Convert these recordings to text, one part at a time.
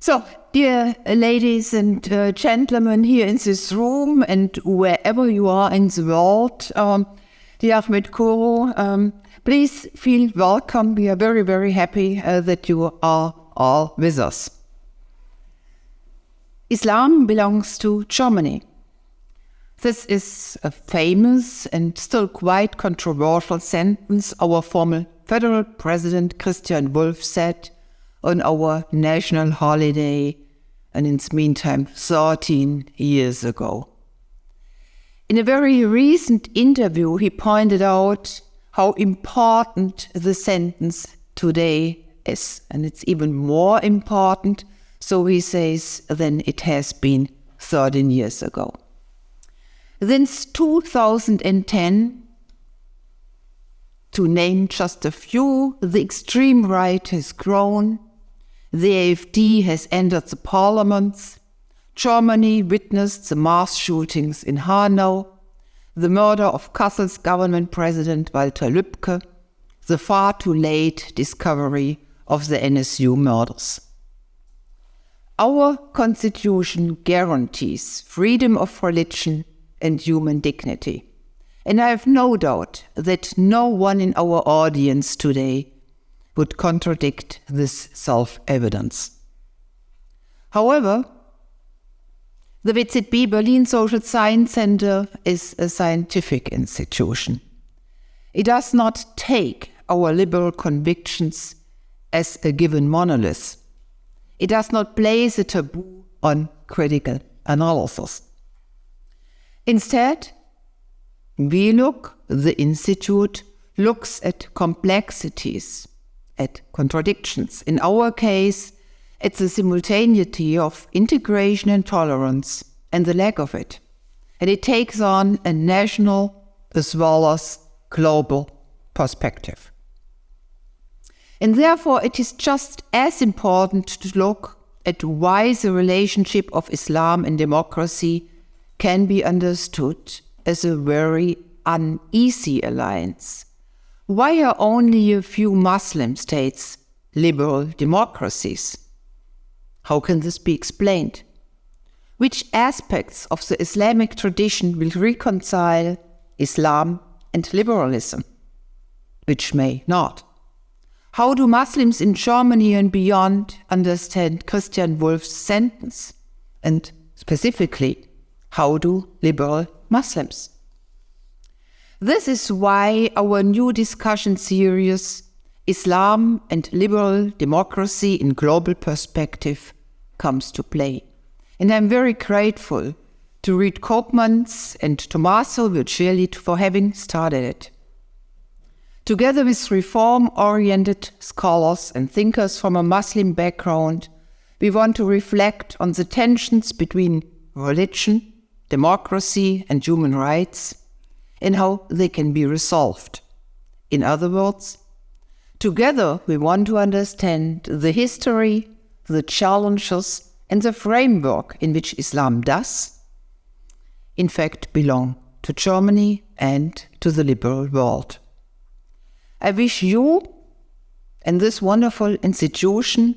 So, dear ladies and gentlemen here in this room and wherever you are in the world, dear Ahmet Kuru, please feel welcome. We are very, very happy that you are all with us. Islam belongs to Germany. This is a famous and still quite controversial sentence our former federal president Christian Wulff said on our national holiday, and in the meantime 13 years ago. In a very recent interview, he pointed out how important the sentence today is, and it's even more important, so he says, than it has been 13 years ago. Since 2010, to name just a few, the extreme right has grown, the AfD has entered the parliaments, Germany witnessed the mass shootings in Hanau, the murder of Kassel's government president Walter Lübcke, the far too late discovery of the NSU murders. Our constitution guarantees freedom of religion and human dignity. And I have no doubt that no one in our audience today would contradict this self-evidence. However, the WZB Berlin Social Science Center is a scientific institution. It does not take our liberal convictions as a given monolith. It does not place a taboo on critical analysis. Instead, the Institute looks at complexities, at contradictions. In our case, it's the simultaneity of integration and tolerance and the lack of it. And it takes on a national as well as global perspective. And therefore, it is just as important to look at why the relationship of Islam and democracy can be understood as a very uneasy alliance. Why are only a few Muslim states liberal democracies? How can this be explained? Which aspects of the Islamic tradition will reconcile Islam and liberalism? Which may not? How do Muslims in Germany and beyond understand Christian Wulff's sentence? And specifically, how do liberal Muslims? This is why our new discussion series, Islam and Liberal Democracy in Global Perspective, comes to play. And I'm very grateful to Ruud Koopmans and Tommaso Virgili for having started it. Together with reform-oriented scholars and thinkers from a Muslim background, we want to reflect on the tensions between religion, democracy, and human rights, and how they can be resolved. In other words, together we want to understand the history, the challenges, and the framework in which Islam does, in fact, belong to Germany and to the liberal world. I wish you and this wonderful institution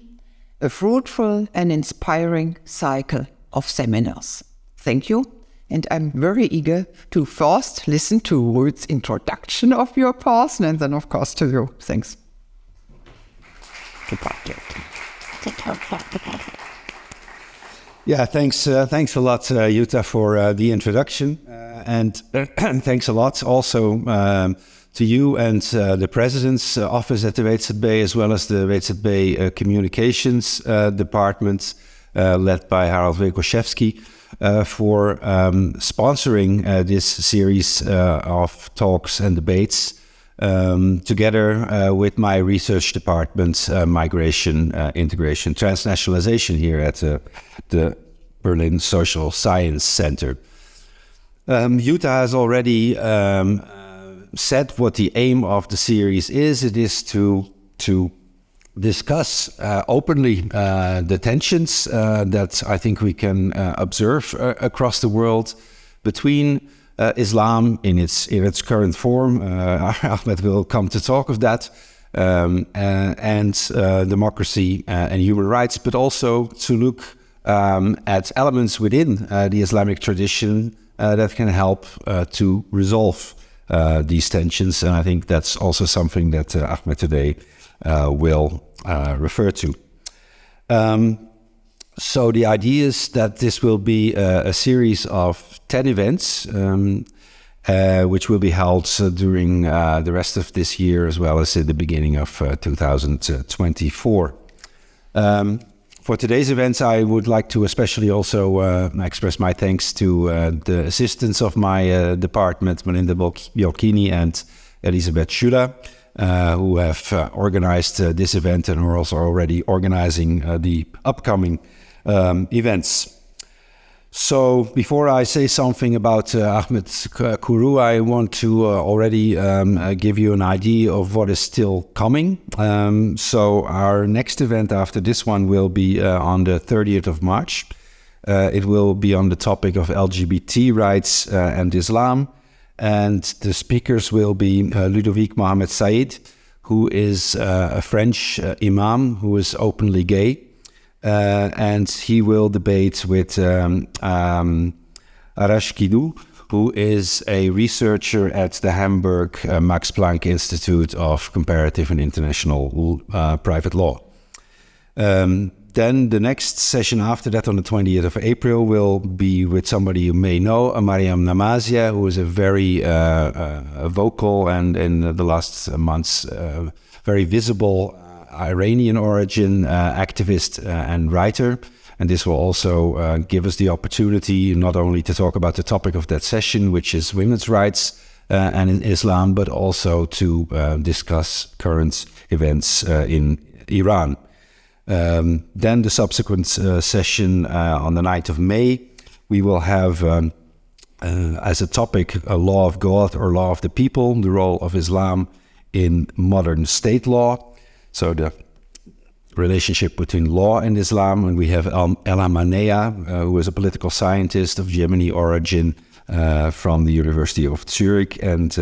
a fruitful and inspiring cycle of seminars. Thank you. And I'm very eager to first listen to Ruud's introduction of your person and then, of course, to you. Thanks. Yeah, thanks a lot, Jutta, for the introduction. And thanks a lot also to you and the President's office at the WZB, as well as the WZB Communications Department, led by Harold Wilkoszewski, for sponsoring this series of talks and debates together with my research department, Migration, Integration, Transnationalization here at the Berlin Social Science Center. Jutta has already said what the aim of the series is. It is to discuss openly the tensions that I think we can observe across the world between Islam in its current form. Ahmed will come to talk of that, and democracy and human rights, but also to look at elements within the Islamic tradition that can help to resolve these tensions. And I think that's also something that Ahmet today will refer to. So the idea is that this will be a series of 10 events, which will be held during the rest of this year, as well as at the beginning of 2024. For today's events, I would like to especially also express my thanks to the assistants of my department, Melinda Biolchini and Elisabeth Schüler, who have organized this event and are also already organizing the upcoming events. So before I say something about Ahmet Kuru, I want to already give you an idea of what is still coming. So our next event after this one will be on the 30th of March. It will be on the topic of LGBT rights and Islam. And the speakers will be Ludovic Mohamed Said, who is a French imam who is openly gay. And he will debate with Arash Kidou, who is a researcher at the Hamburg Max Planck Institute of Comparative and International Private Law. Then the next session after that, on the 20th of April, will be with somebody you may know, Mariam Namazia, who is a very vocal and in the last months very visible Iranian origin activist and writer. And this will also give us the opportunity not only to talk about the topic of that session, which is women's rights and in Islam, but also to discuss current events in Iran. Then the subsequent session on the 9th of May, we will have as a topic a law of God or law of the people, the role of Islam in modern state law. So the relationship between law and Islam. And we have Ella Manea, who is a political scientist of Yemeni origin from the University of Zurich, and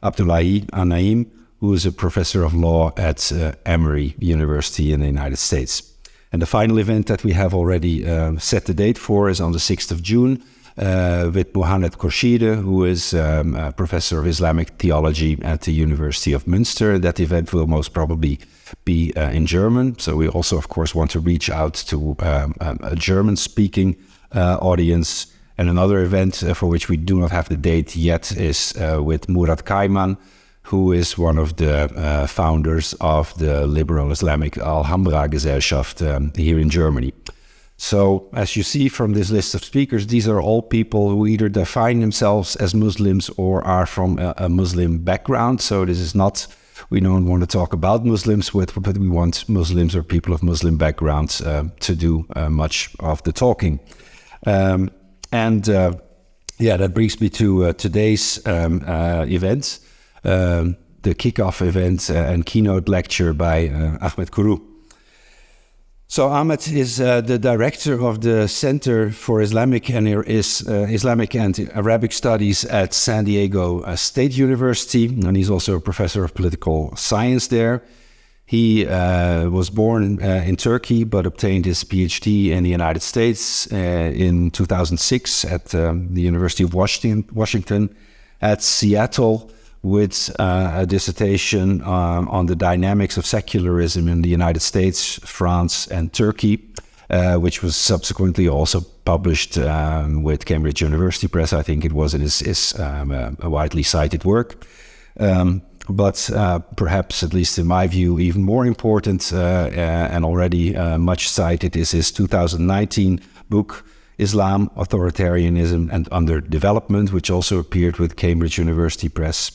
Abdullahi Anaim, who is a professor of law at Emory University in the United States. And the final event that we have already set the date for is on the 6th of June with Mohamed Khorshide, who is a professor of Islamic theology at the University of Münster. That event will most probably be in German. So we also, of course, want to reach out to a German-speaking audience. And another event for which we do not have the date yet is with Murat Kayman, who is one of the founders of the liberal Islamic Alhambra Gesellschaft here in Germany. So, as you see from this list of speakers, these are all people who either define themselves as Muslims or are from a Muslim background. So this is not, we don't want to talk about Muslims, but we want Muslims or people of Muslim backgrounds to do much of the talking. That brings me to today's event. The kickoff event and keynote lecture by Ahmet Kuru. So Ahmet is the director of the Center for Islamic and Arabic Studies at San Diego State University, and he's also a professor of political science there. He was born in Turkey, but obtained his PhD in the United States in 2006 at the University of Washington at Seattle, with a dissertation on the dynamics of secularism in the United States, France, and Turkey, which was subsequently also published with Cambridge University Press. I think it was in his a widely cited work. But perhaps, at least in my view, even more important and already much cited is his 2019 book, Islam, Authoritarianism, and Underdevelopment, which also appeared with Cambridge University Press.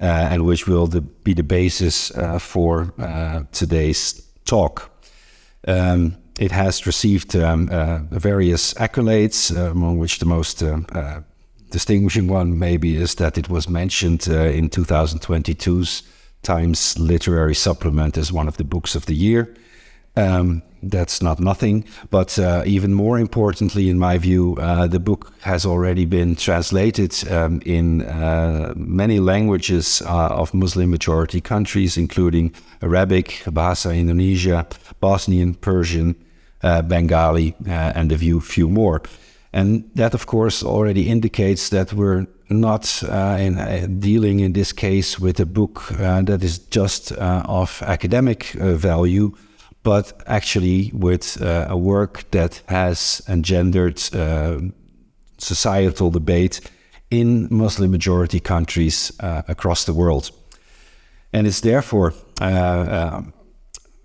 And which will be the basis for today's talk. It has received various accolades, among which the most distinguishing one maybe is that it was mentioned in 2022's Times Literary Supplement as one of the books of the year. That's not nothing, but even more importantly, in my view, the book has already been translated in many languages of Muslim-majority countries, including Arabic, Bahasa Indonesia, Bosnian, Persian, Bengali, and a few more. And that, of course, already indicates that we're not dealing in this case with a book that is just of academic value, but actually with a work that has engendered societal debate in Muslim-majority countries across the world. And it's therefore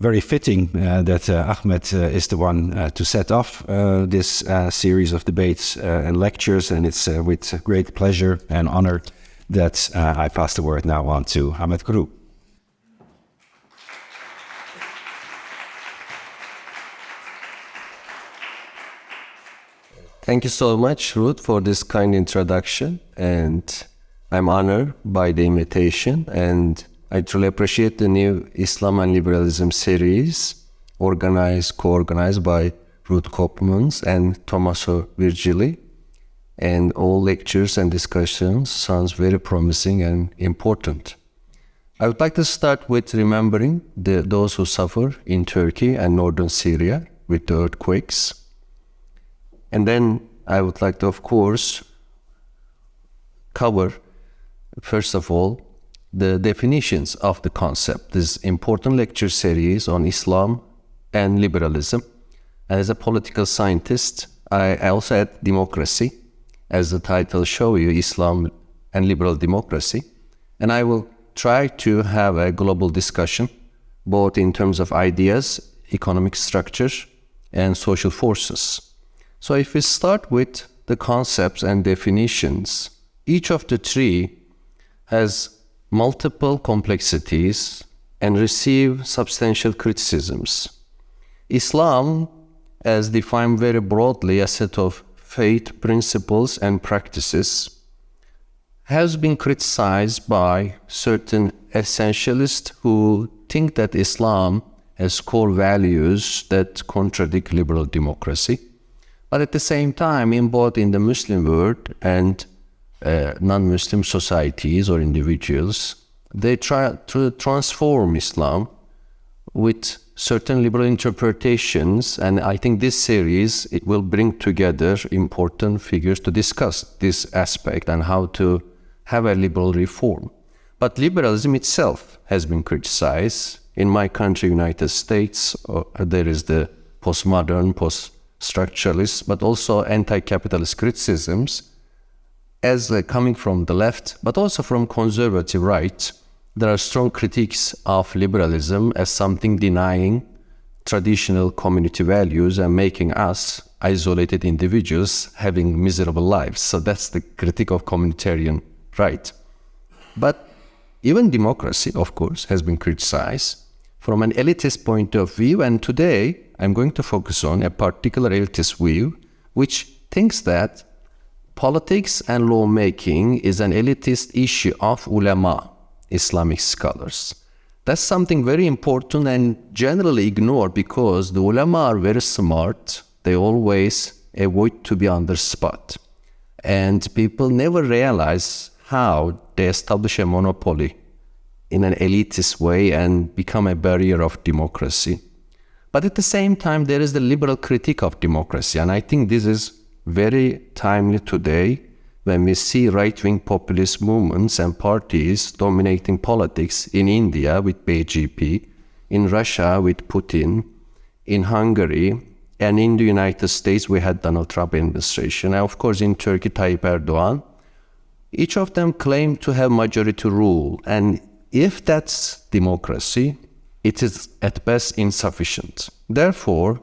very fitting that Ahmet is the one to set off this series of debates and lectures, and it's with great pleasure and honor that I pass the word now on to Ahmet Kuru. Thank you so much, Ruud, for this kind introduction, and I'm honored by the invitation, and I truly appreciate the new Islam and Liberalism series co-organized by Ruud Koopmans and Tommaso Virgili, and all lectures and discussions sounds very promising and important. I would like to start with remembering those who suffer in Turkey and northern Syria with the earthquakes. And then I would like to, of course, cover, first of all, the definitions of the concept. This important lecture series on Islam and liberalism. And as a political scientist, I also add democracy, as the title shows you, Islam and liberal democracy. And I will try to have a global discussion, both in terms of ideas, economic structure, and social forces. So if we start with the concepts and definitions, each of the three has multiple complexities and receive substantial criticisms. Islam, as defined very broadly, a set of faith principles and practices, has been criticized by certain essentialists who think that Islam has core values that contradict liberal democracy. But at the same time, both in the Muslim world and non-Muslim societies or individuals, they try to transform Islam with certain liberal interpretations, and I think this series, it will bring together important figures to discuss this aspect and how to have a liberal reform. But liberalism itself has been criticized. In my country, United States, there is the postmodern, post-structuralist, but also anti-capitalist criticisms as coming from the left, but also from conservative right. There are strong critiques of liberalism as something denying traditional community values and making us isolated individuals having miserable lives. So that's the critique of communitarian right. But even democracy, of course, has been criticized from an elitist point of view. And today, I'm going to focus on a particular elitist view, which thinks that politics and lawmaking is an elitist issue of ulama, Islamic scholars. That's something very important and generally ignored because the ulama are very smart. They always avoid to be under spot. And people never realize how they establish a monopoly in an elitist way and become a barrier of democracy. But at the same time, there is the liberal critique of democracy. And I think this is very timely today when we see right-wing populist movements and parties dominating politics in India with BJP, in Russia with Putin, in Hungary, and in the United States we had Donald Trump administration, and of course in Turkey, Tayyip Erdogan. Each of them claim to have majority rule, and if that's democracy, it is at best insufficient. Therefore,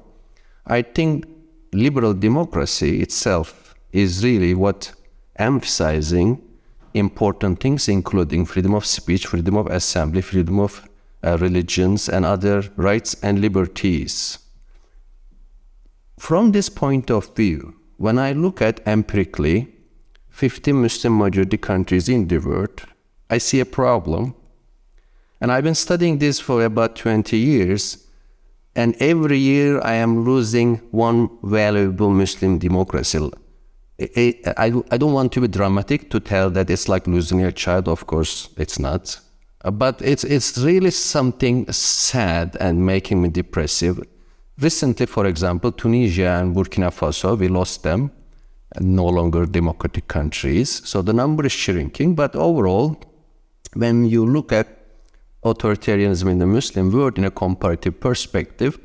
I think liberal democracy itself is really what emphasizing important things, including freedom of speech, freedom of assembly, freedom of religions, and other rights and liberties. From this point of view, when I look at empirically 50 Muslim majority countries in the world, I see a problem. And I've been studying this for about 20 years. And every year I am losing one valuable Muslim democracy. I don't want to be dramatic to tell that it's like losing a child. Of course, it's not. But it's really something sad and making me depressive. Recently, for example, Tunisia and Burkina Faso, we lost them, no longer democratic countries. So the number is shrinking. But overall, when you look at authoritarianism in the Muslim world in a comparative perspective,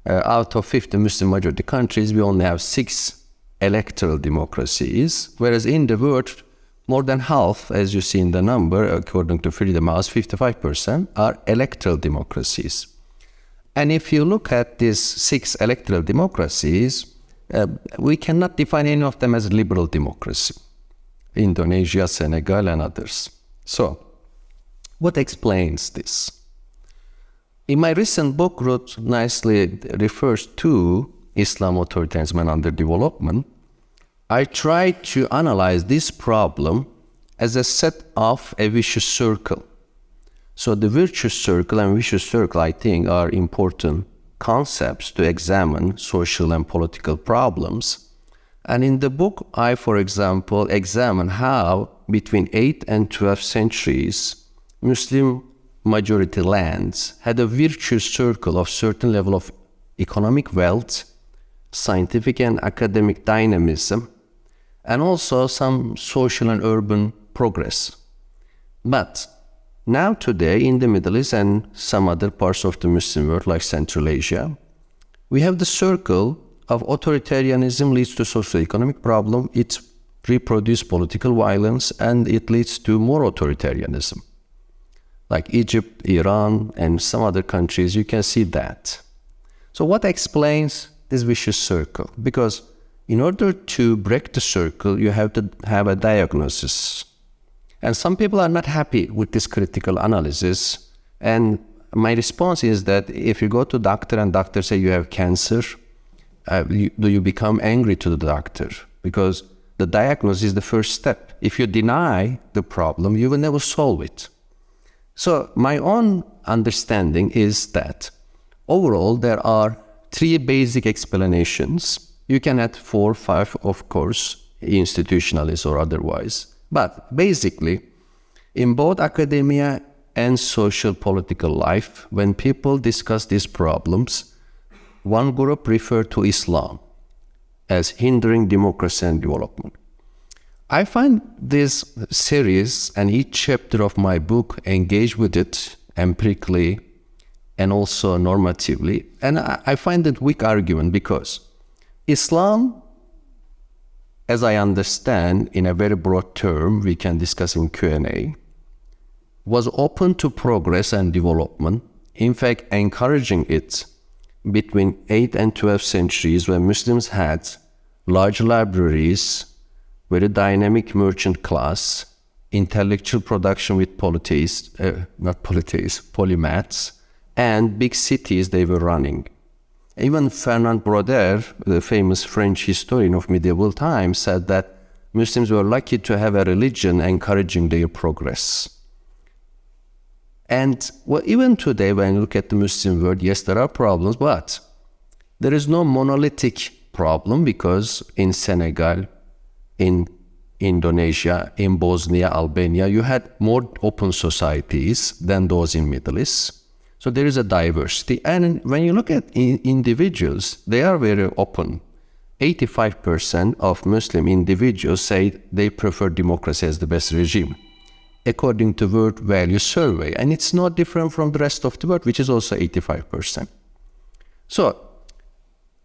out of 50 Muslim majority countries, we only have 6 electoral democracies, whereas in the world, more than half, as you see in the number, according to Freedom House, 55% are electoral democracies. And if you look at these 6 electoral democracies, we cannot define any of them as liberal democracy. Indonesia, Senegal, and others. So, what explains this? In my recent book, Ruud nicely refers to Islam, authoritarianism, and underdevelopment. I tried to analyze this problem as a set of a vicious circle. So the virtuous circle and vicious circle, I think, are important concepts to examine social and political problems. And in the book, I, for example, examine how between 8th and 12th centuries, Muslim majority lands had a virtuous circle of certain level of economic wealth, scientific and academic dynamism, and also some social and urban progress. But now today in the Middle East and some other parts of the Muslim world like Central Asia, we have the circle of authoritarianism leads to socio-economic problem, it reproduces political violence, and it leads to more authoritarianism. Like Egypt, Iran, and some other countries, you can see that. So what explains this vicious circle? Because in order to break the circle, you have to have a diagnosis. And some people are not happy with this critical analysis. And my response is that if you go to doctor and doctor say you have cancer, do you become angry to the doctor? Because the diagnosis is the first step. If you deny the problem, you will never solve it. So my own understanding is that overall there are 3 basic explanations. You can add 4, 5, of course, institutionalist or otherwise. But basically, in both academia and social political life, when people discuss these problems, one group refers to Islam as hindering democracy and development. I find this series and each chapter of my book engage with it empirically and also normatively. And I find it weak argument because Islam, as I understand, in a very broad term, we can discuss in Q&A, was open to progress and development, in fact, encouraging it between 8th and 12th centuries when Muslims had large libraries, very dynamic merchant class, intellectual production with polymaths, and big cities they were running. Even Fernand Braudel, the famous French historian of medieval times, said that Muslims were lucky to have a religion encouraging their progress. And well, even today, when you look at the Muslim world, yes, there are problems, but there is no monolithic problem because in Senegal, in Indonesia, in Bosnia, Albania, you had more open societies than those in Middle East. So there is a diversity. And when you look at individuals, they are very open. 85% of Muslim individuals say they prefer democracy as the best regime, according to World Value Survey. And it's not different from the rest of the world, which is also 85%. So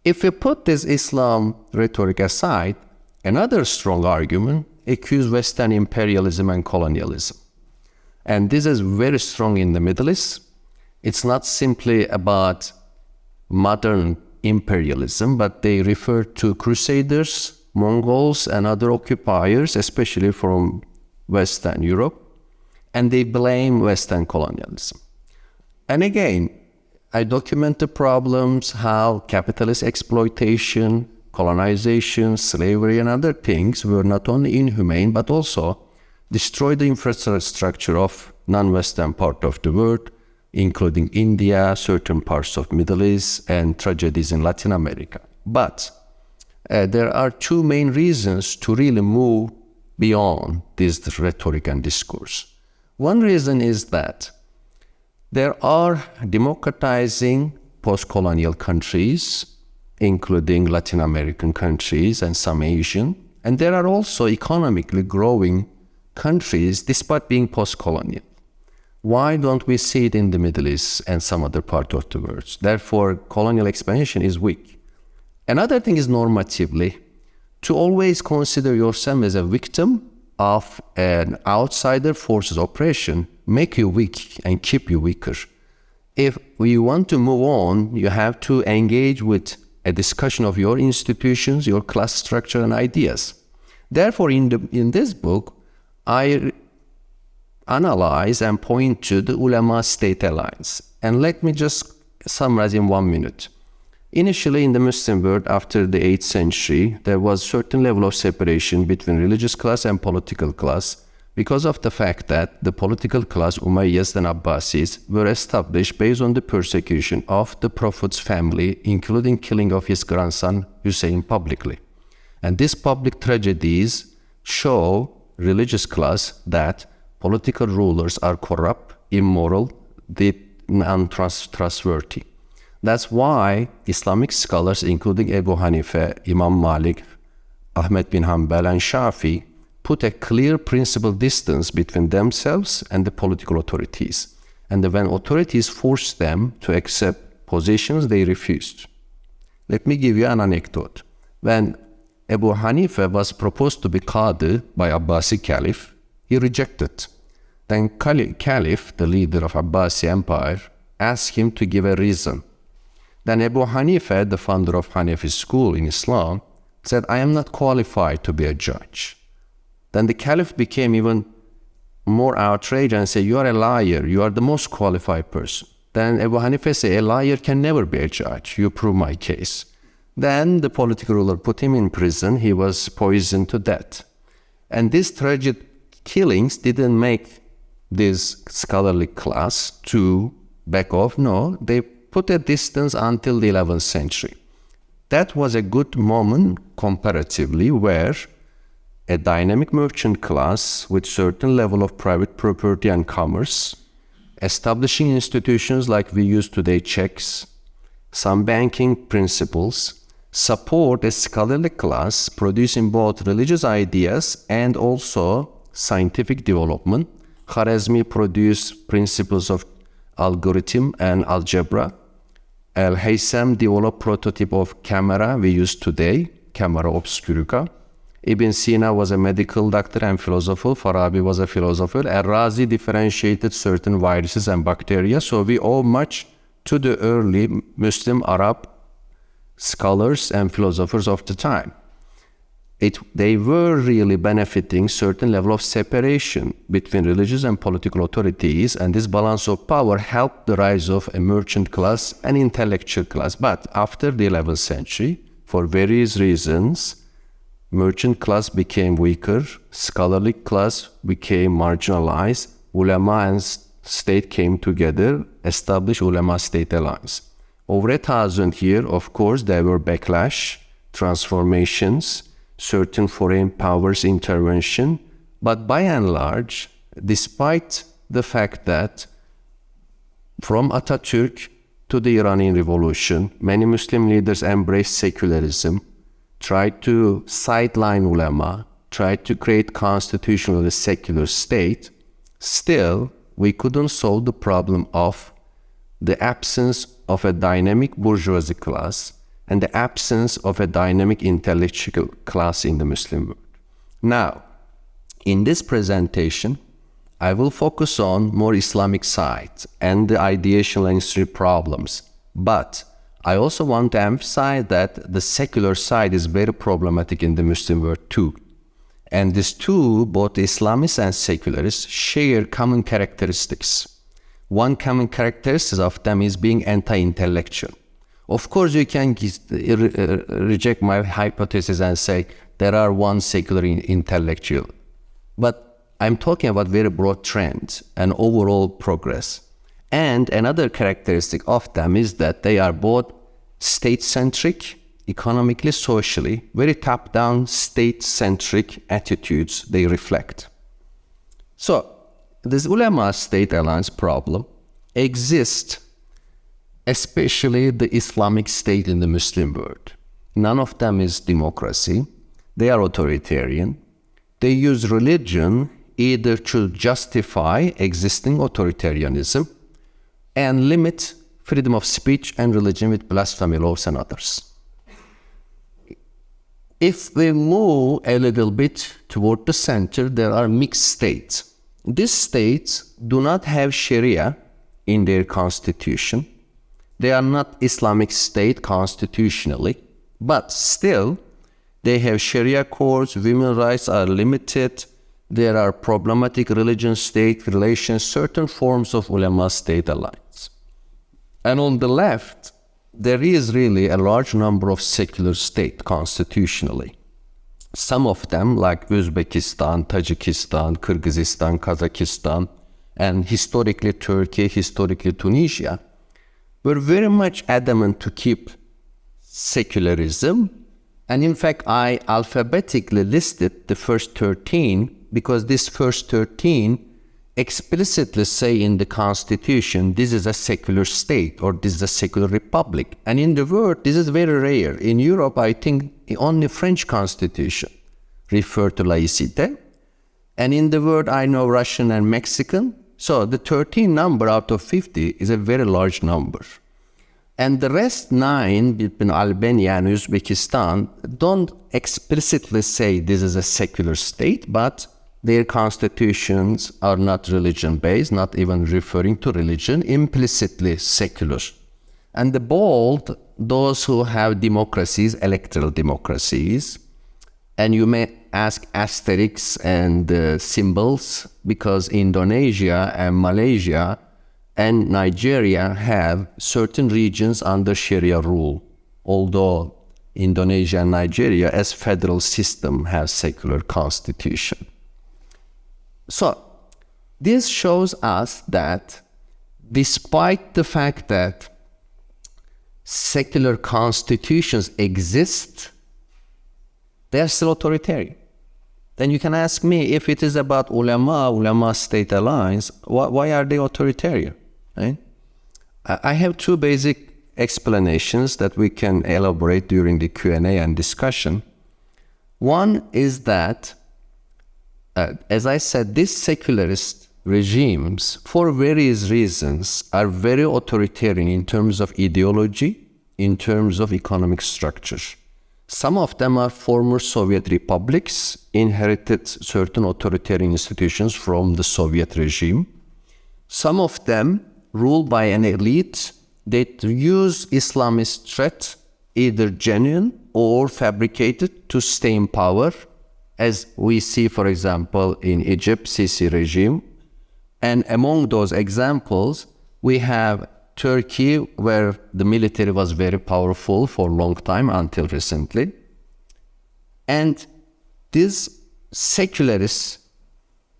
if we put this Islam rhetoric aside, another strong argument accuses Western imperialism and colonialism. And this is very strong in the Middle East. It's not simply about modern imperialism, but they refer to Crusaders, Mongols, and other occupiers, especially from Western Europe, and they blame Western colonialism. And again, I document the problems, how capitalist exploitation, colonization, slavery, and other things were not only inhumane, but also destroyed the infrastructure of non-Western part of the world, including India, certain parts of Middle East, and tragedies in Latin America. But there are two main reasons to really move beyond this rhetoric and discourse. One reason is that there are democratizing post-colonial countries, including Latin American countries and some Asian, and there are also economically growing countries despite being post-colonial. Why don't we see it in the Middle East and some other part of the world? Therefore, colonial expansion is weak. Another thing is normatively, to always consider yourself as a victim of an outsider force's oppression make you weak and keep you weaker. If you want to move on, you have to engage with a discussion of your institutions, your class structure and ideas. Therefore, in this book, I analyze and point to the ulama-state alliance. And let me just summarize in 1 minute. Initially, in the Muslim world, after the 8th century, there was a certain level of separation between religious class and political class because of the fact that the political class, Umayyads and Abbasis, were established based on the persecution of the Prophet's family, including killing of his grandson Hussein publicly. And these public tragedies show religious class that political rulers are corrupt, immoral, untrustworthy. That's why Islamic scholars, including Abu Hanifa, Imam Malik, Ahmet bin Hanbal, and Shafi, put a clear principle distance between themselves and the political authorities. And when authorities forced them to accept positions, they refused. Let me give you an anecdote. When Abu Hanifa was proposed to be Qadi by Abbasi Caliph, he rejected. Then Caliph, the leader of Abbasi Empire, asked him to give a reason. Then Abu Hanifa, the founder of Hanafi school in Islam, said, I am not qualified to be a judge. Then the Caliph became even more outraged and said, you are a liar, you are the most qualified person. Then Abu Hanifa said, a liar can never be a judge, you prove my case. Then the political ruler put him in prison, he was poisoned to death. And these tragic killings didn't make this scholarly class to back off, no, they put a distance until the 11th century. That was a good moment comparatively where a dynamic merchant class with certain level of private property and commerce, establishing institutions like we use today, checks, some banking principles, support a scholarly class producing both religious ideas and also scientific development. Khwarizmi produced principles of algorithm and algebra. Al-Haytham developed prototype of camera we use today, camera obscurica. Ibn Sina was a medical doctor and philosopher. Farabi was a philosopher. Al-Razi differentiated certain viruses and bacteria. So we owe much to the early Muslim Arab scholars and philosophers of the time. They were really benefiting certain level of separation between religious and political authorities, and this balance of power helped the rise of a merchant class and intellectual class. But after the 11th century, for various reasons, merchant class became weaker, scholarly class became marginalized, ulama and state came together, established ulama-state alliance. Over 1,000 years, of course, there were backlash, transformations, certain foreign powers intervention, but by and large, despite the fact that from Atatürk to the Iranian Revolution, many Muslim leaders embraced secularism, tried to sideline ulama, tried to create constitutionally secular state, still we couldn't solve the problem of the absence of a dynamic bourgeoisie class and the absence of a dynamic intellectual class in the Muslim world. Now, in this presentation, I will focus on more Islamic side and the ideational and history problems. But I also want to emphasize that the secular side is very problematic in the Muslim world too. And these two, both Islamists and secularists, share common characteristics. One common characteristic of them is being anti-intellectual. Of course, you can reject my hypothesis and say there are one secular intellectual. But I'm talking about very broad trends and overall progress. And another characteristic of them is that they are both state-centric, economically, socially, very top-down, state-centric attitudes they reflect. So, this ulema-state alliance problem exists, especially the Islamic state in the Muslim world. None of them is democracy. They are authoritarian. They use religion either to justify existing authoritarianism and limit freedom of speech and religion with blasphemy laws and others. If we move a little bit toward the center, there are mixed states. These states do not have Sharia in their constitution. They are not Islamic state constitutionally, but still they have Sharia courts, women's rights are limited, there are problematic religion-state relations, certain forms of ulama-state alliance. And on the left, there is really a large number of secular states constitutionally. Some of them, like Uzbekistan, Tajikistan, Kyrgyzstan, Kazakhstan, and historically Turkey, historically Tunisia, were very much adamant to keep secularism. And in fact, I alphabetically listed the first 13 because this first 13 explicitly say in the constitution, this is a secular state or this is a secular republic. And in the world, this is very rare. In Europe, I think only French constitution refer to laïcité. And in the world, I know Russian and Mexican. So the 13 number out of 50 is a very large number. And the rest 9 between Albania and Uzbekistan don't explicitly say this is a secular state, but their constitutions are not religion-based, not even referring to religion, implicitly secular. And the bold, those who have democracies, electoral democracies, and you may ask asterisks and symbols because Indonesia and Malaysia and Nigeria have certain regions under Sharia rule, although Indonesia and Nigeria as federal system have secular constitution. So, this shows us that despite the fact that secular constitutions exist, they are still authoritarian. Then you can ask me, if it is about ulama-state alliance, why are they authoritarian? Right? I have 2 basic explanations that we can elaborate during the Q&A and discussion. One is that as I said, these secularist regimes, for various reasons, are very authoritarian in terms of ideology, in terms of economic structure. Some of them are former Soviet republics, inherited certain authoritarian institutions from the Soviet regime. Some of them ruled by an elite that use Islamist threat, either genuine or fabricated, to stay in power, as we see, for example, in Egypt, Sisi regime. And among those examples, we have Turkey, where the military was very powerful for a long time until recently. And this secularist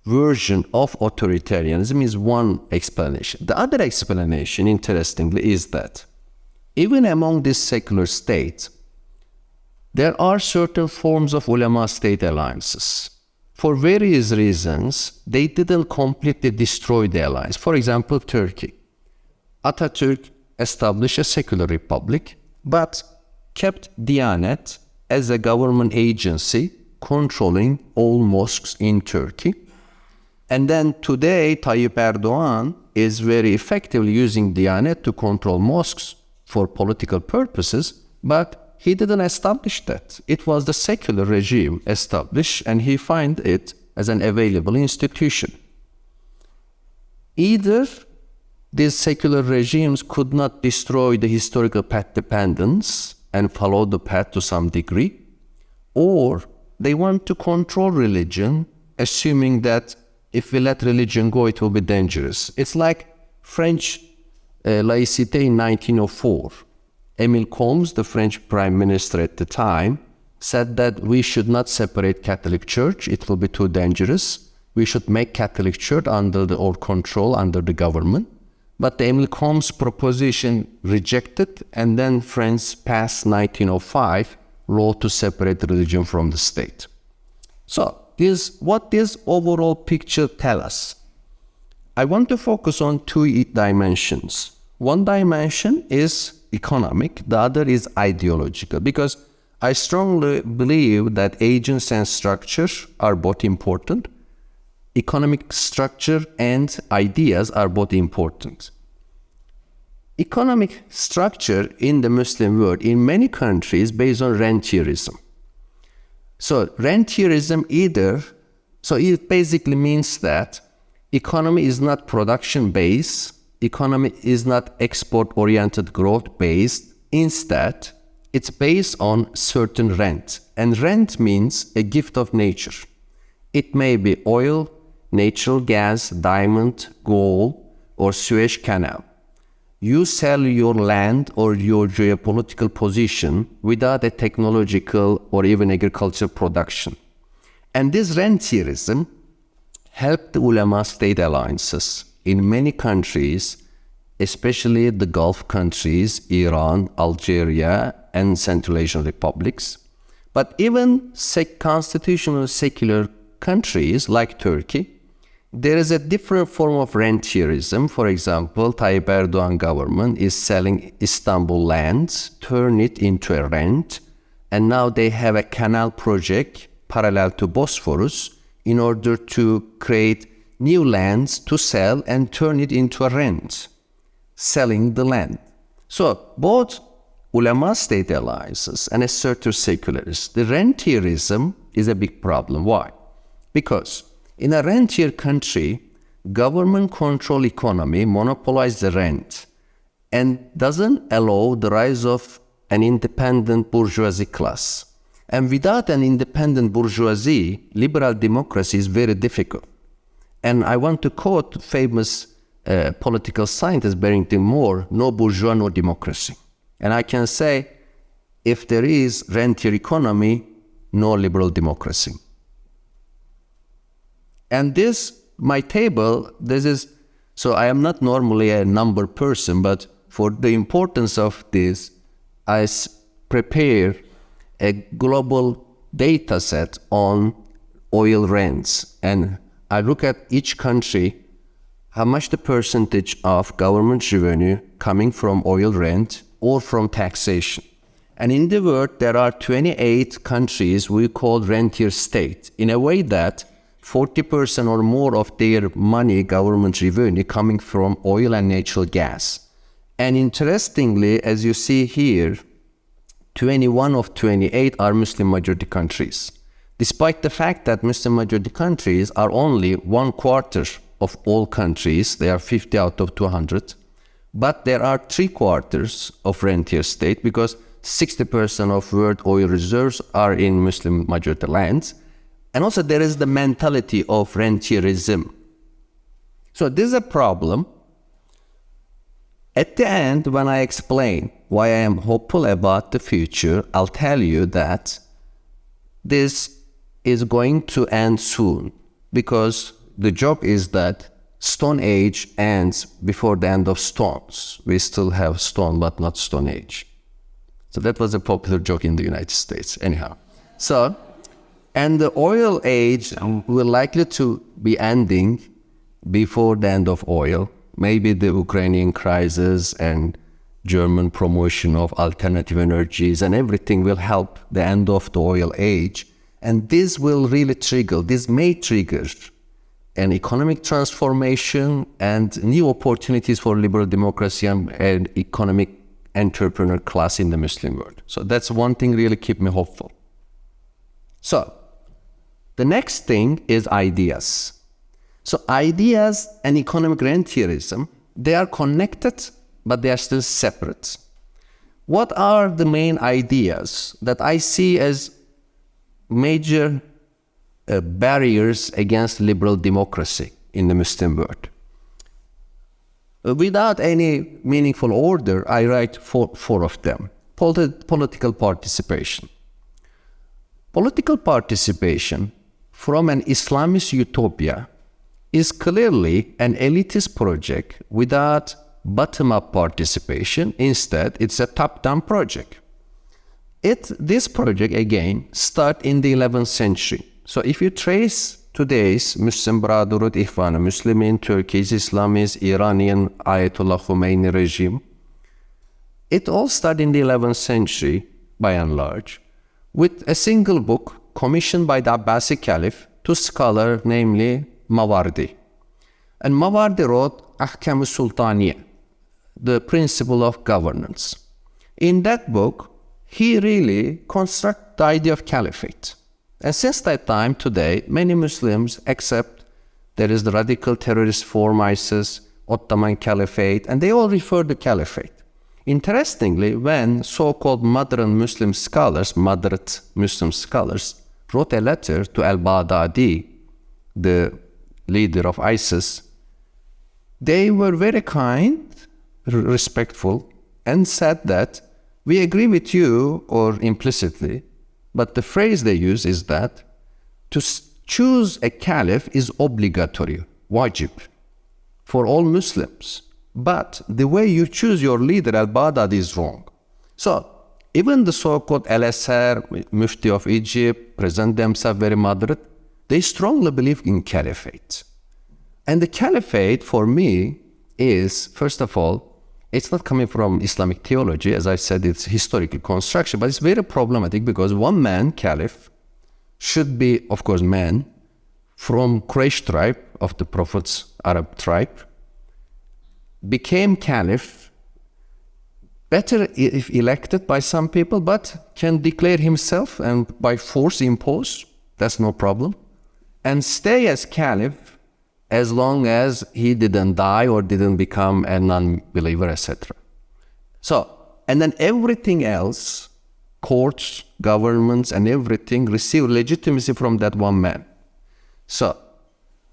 version of authoritarianism is one explanation. The other explanation, interestingly, is that even among these secular states, there are certain forms of ulama-state alliances. For various reasons, they didn't completely destroy the alliance. For example, Turkey. Atatürk established a secular republic, but kept Diyanet as a government agency controlling all mosques in Turkey. And then today, Tayyip Erdogan is very effectively using Diyanet to control mosques for political purposes, but he didn't establish that. It was the secular regime established, and he found it as an available institution. Either these secular regimes could not destroy the historical path dependence and follow the path to some degree, or they want to control religion, assuming that if we let religion go, it will be dangerous. It's like French laïcité in 1904. Émile Combes, the French prime minister at the time, said that we should not separate Catholic Church. It will be too dangerous. We should make Catholic Church under our control, under the government. but the Emile Combes proposition rejected, and then France passed 1905 law to separate religion from the state. So, what this overall picture tells us? I want to focus on two dimensions. One dimension is economic, the other is ideological, because I strongly believe that agents and structure are both important. Economic structure and ideas are both important. Economic structure in the Muslim world in many countries based on rentierism. So rentierism it basically means that economy is not production based, economy is not export oriented growth based, instead it's based on certain rent. And rent means a gift of nature. It may be oil, natural gas, diamond, gold, or Suez Canal. You sell your land or your geopolitical position without a technological or even agricultural production. And this rentierism helped the ulama-state alliances in many countries, especially the Gulf countries, Iran, Algeria, and Central Asian republics. But even constitutional secular countries like Turkey, there is a different form of rentierism. For example, Tayyip Erdogan government is selling Istanbul lands, turn it into a rent, and now they have a canal project parallel to Bosphorus in order to create new lands to sell and turn it into a rent, selling the land. So both ulama-state alliances and assertive secularists, the rentierism is a big problem. Why? Because in a rentier country, government-controlled economy monopolizes the rent and doesn't allow the rise of an independent bourgeoisie class. And without an independent bourgeoisie, liberal democracy is very difficult. And I want to quote famous political scientist Barrington Moore, no bourgeois, no democracy. And I can say, if there is rentier economy, no liberal democracy. And my table, so I am not normally a number person, but for the importance of this, I prepare a global data set on oil rents. And I look at each country, how much the percentage of government revenue coming from oil rent or from taxation. And in the world, there are 28 countries we call rentier state, in a way that 40% or more of their money, government revenue, coming from oil and natural gas. And interestingly, as you see here, 21 of 28 are Muslim majority countries. Despite the fact that Muslim majority countries are only 1/4 of all countries, they are 50 out of 200, but there are 3/4 of rentier state because 60% of world oil reserves are in Muslim majority lands. And also there is the mentality of rentierism. So this is a problem. At the end, when I explain why I am hopeful about the future, I'll tell you that this is going to end soon, because the joke is that Stone Age ends before the end of stones. We still have stone, but not Stone Age. So that was a popular joke in the United States, anyhow. And the oil age will likely to be ending before the end of oil. Maybe the Ukrainian crisis and German promotion of alternative energies and everything will help the end of the oil age. And this may trigger an economic transformation and new opportunities for liberal democracy and economic entrepreneur class in the Muslim world. So that's one thing really keep me hopeful. So the next thing is ideas. So ideas and economic rentierism, they are connected, but they are still separate. What are the main ideas that I see as major barriers against liberal democracy in the Muslim world? Without any meaningful order, I write four of them. Political participation. Political participation from an Islamist utopia is clearly an elitist project without bottom-up participation. Instead, it's a top-down project. This project, again, started in the 11th century. So if you trace today's Muslim Brotherhood, Ihwan-ı Muslimin, Turkey's Islamist, Iranian Ayatollah Khomeini regime, it all started in the 11th century, by and large, with a single book commissioned by the Abbasi Caliph to scholar, namely Mawardi. And Mawardi wrote Ahkam-ı Sultaniye, the principle of governance. In that book, he really constructed the idea of caliphate. And since that time, today, many Muslims accept there is the radical terrorist form ISIS, Ottoman Caliphate, and they all refer to caliphate. Interestingly, when so-called modern Muslim scholars, moderate Muslim scholars, wrote a letter to al-Baghdadi, the leader of ISIS, they were very kind, respectful, and said that we agree with you, or implicitly, but the phrase they use is that to choose a caliph is obligatory, wajib, for all Muslims. But the way you choose your leader, al-Baghdadi, is wrong. So, even the so-called Al-Azhar, Mufti of Egypt, present themselves very moderate, they strongly believe in caliphate. And the caliphate, for me, is, first of all, it's not coming from Islamic theology. As I said, it's historical construction, but it's very problematic because one man, caliph, should be, of course, man, from Quraysh tribe of the Prophet's Arab tribe, became caliph, better if elected by some people, but can declare himself and by force impose, that's no problem, and stay as caliph as long as he didn't die or didn't become a non-believer, etc. So, and then everything else, courts, governments, and everything receive legitimacy from that one man. So,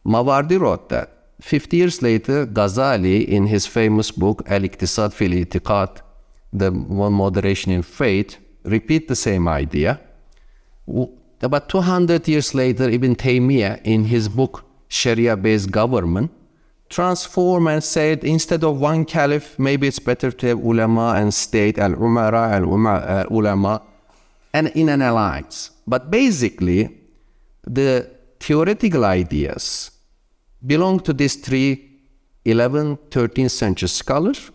Mawardi wrote that. 50 years later, Ghazali, in his famous book, Al-Iqtisad fil I'tiqad, the one moderation in faith, repeat the same idea. About 200 years later, Ibn Taymiyyah, in his book, Sharia-based government, transform and said, instead of one caliph, maybe it's better to have ulama and state, al-umara, al-ulama, and in an alliance. But basically, the theoretical ideas belong to these three 11th, 13th century scholars,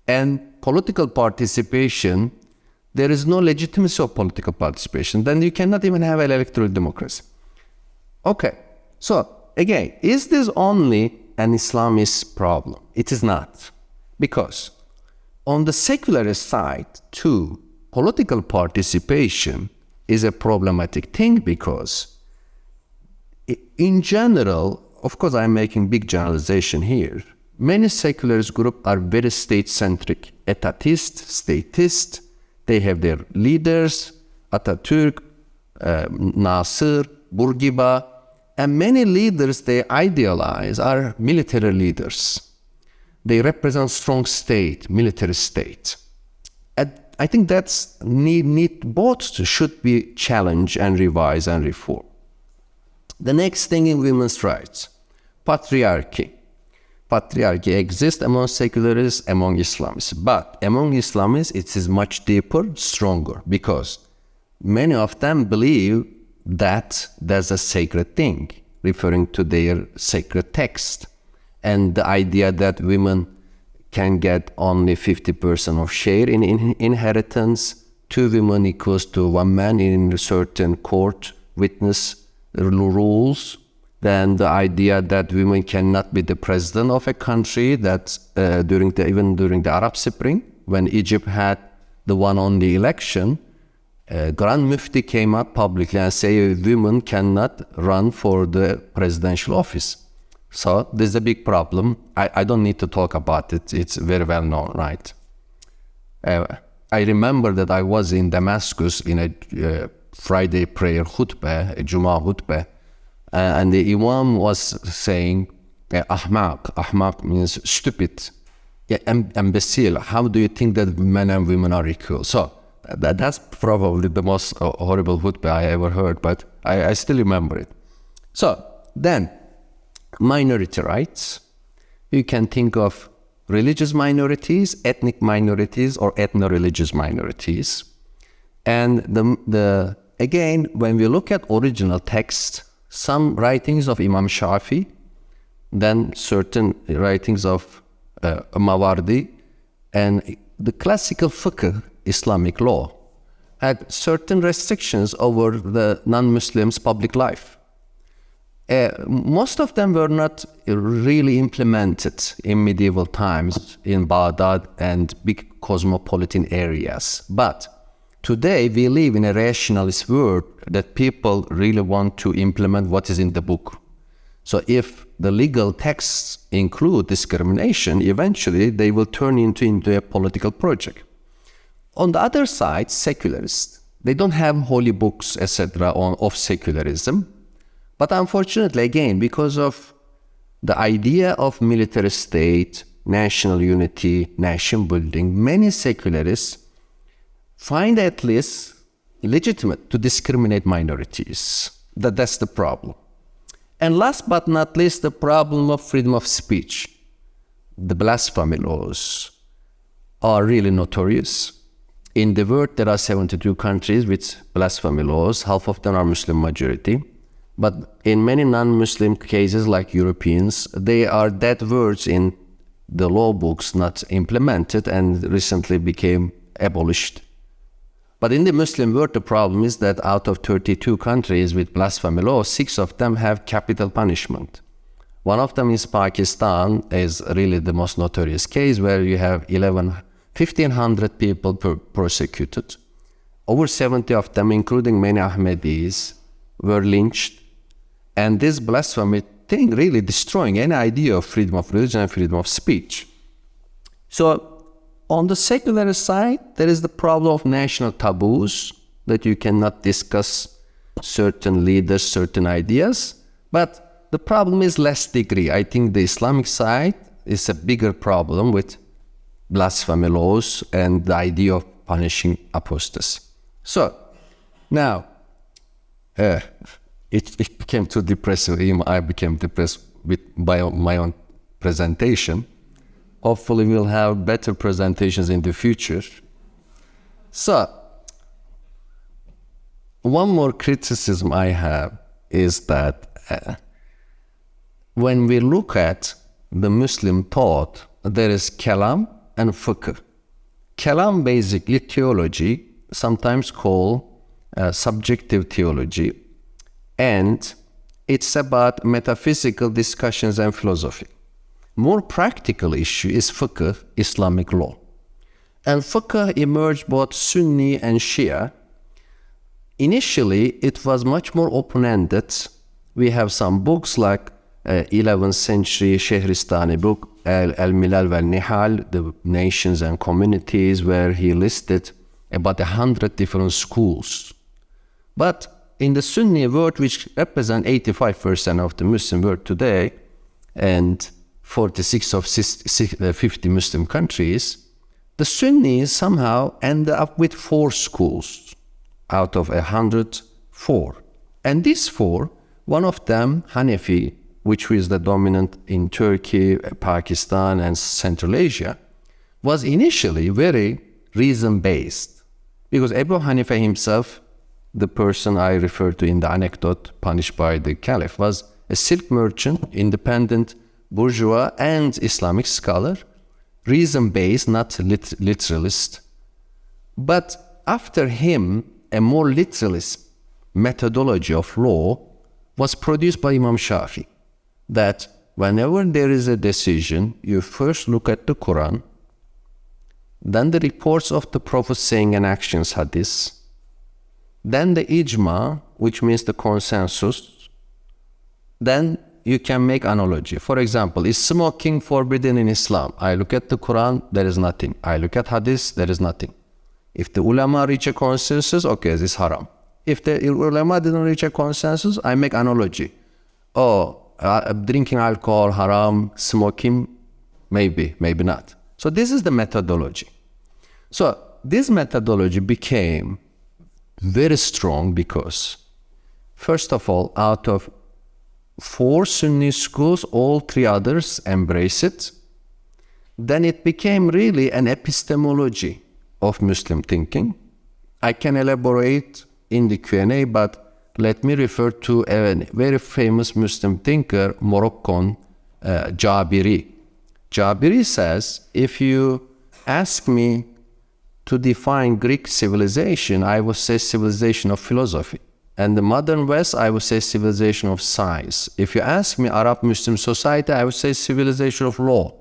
and political participation, there is no legitimacy of political participation. Then you cannot even have an electoral democracy. Okay, so again, is this only an Islamist problem? It is not. Because on the secularist side, too, political participation is a problematic thing because in general, of course, I'm making big generalization here. Many secularist groups are very state-centric, etatist, statist. They have their leaders, Atatürk, Nasir, Bourguiba, and many leaders they idealize are military leaders. They represent strong state, military state. And I think that's both should be challenged and revised and reformed. The next thing in women's rights, patriarchy. Patriarchy exists among secularists, among Islamists. But among Islamists, it is much deeper, stronger, because many of them believe that there's a sacred thing, referring to their sacred text. And the idea that women can get only 50% of share in inheritance, 2 women equals to 1 man in certain court witness rules. Then the idea that women cannot be the president of a country, that even during the Arab Spring, when Egypt had the one on the election, Grand Mufti came up publicly and said women cannot run for the presidential office. So this is a big problem. I don't need to talk about it. It's very well known, right? I remember that I was in Damascus in a Friday prayer khutbah, a Jummah khutbah, and the Imam was saying, ahmaq means stupid, imbecile. How do you think that men and women are equal? So that's probably the most horrible khutbah I ever heard, but I still remember it. So then, minority rights. You can think of religious minorities, ethnic minorities, or ethno-religious minorities. And again, when we look at original text, some writings of Imam Shafi, then certain writings of Mawardi, and the classical fiqh, Islamic law, had certain restrictions over the non-Muslims' public life. Most of them were not really implemented in medieval times in Baghdad and big cosmopolitan areas. But today we live in a rationalist world that people really want to implement what is in the book. So if the legal texts include discrimination, eventually they will turn into a political project. On the other side, secularists, they don't have holy books, etc. of secularism. But unfortunately, again, because of the idea of military state, national unity, nation building, many secularists find at least legitimate to discriminate minorities. That's the problem. And last but not least, the problem of freedom of speech. The blasphemy laws are really notorious. In the world, there are 72 countries with blasphemy laws. Half of them are Muslim majority. But in many non-Muslim cases, like Europeans, they are dead words in the law books, not implemented, and recently became abolished. But in the Muslim world, the problem is that out of 32 countries with blasphemy laws, 6 of them have capital punishment. One of them is Pakistan, is really the most notorious case, where you have 1,500 people prosecuted. Over 70 of them, including many Ahmadis, were lynched. And this blasphemy thing really destroying any idea of freedom of religion and freedom of speech. So on the secular side, there is the problem of national taboos, that you cannot discuss certain leaders, certain ideas. But the problem is less degree. I think the Islamic side is a bigger problem with blasphemy laws and the idea of punishing apostasy. So now, it became too depressive. I became depressed by my own presentation. Hopefully we'll have better presentations in the future. So, one more criticism I have is that when we look at the Muslim thought, there is kalam and fiqh. Kalam, basically theology, sometimes called subjective theology, and it's about metaphysical discussions and philosophy. More practical issue is fiqh, Islamic law. And fiqh emerged both Sunni and Shia. Initially, it was much more open-ended. We have some books like 11th century Shehristani book, Al-Milal wal-Nihal, the nations and communities, where he listed about 100 different schools. But in the Sunni world, which represents 85% of the Muslim world today, and 46 of 50 Muslim countries, the Sunnis somehow end up with 4 schools out of 104. And these 4, one of them, Hanafi, which is the dominant in Turkey, Pakistan, and Central Asia, was initially very reason-based. Because Abu Hanifa himself, the person I referred to in the anecdote, punished by the Caliph, was a silk merchant, independent bourgeois and Islamic scholar, reason-based, not literalist. But after him, a more literalist methodology of law was produced by Imam Shafi, that whenever there is a decision, you first look at the Quran, then the reports of the Prophet saying and actions, hadith, then the ijma, which means the consensus, then you can make analogy. For example, is smoking forbidden in Islam? I look at the Quran, there is nothing. I look at hadith, there is nothing. If the ulama reach a consensus, okay, this is haram. If the ulama didn't reach a consensus, I make analogy. Oh, drinking alcohol, haram, smoking, maybe, maybe not. So this is the methodology. So this methodology became very strong because, first of all, out of 4 Sunni schools, all 3 others embrace it. then it became really an epistemology of Muslim thinking. I can elaborate in the Q&A, but let me refer to a very famous Muslim thinker, Moroccan Jabiri. Jabiri says, if you ask me to define Greek civilization, I would say civilization of philosophy. And the modern West, I would say civilization of science. If you ask me Arab Muslim society, I would say civilization of law,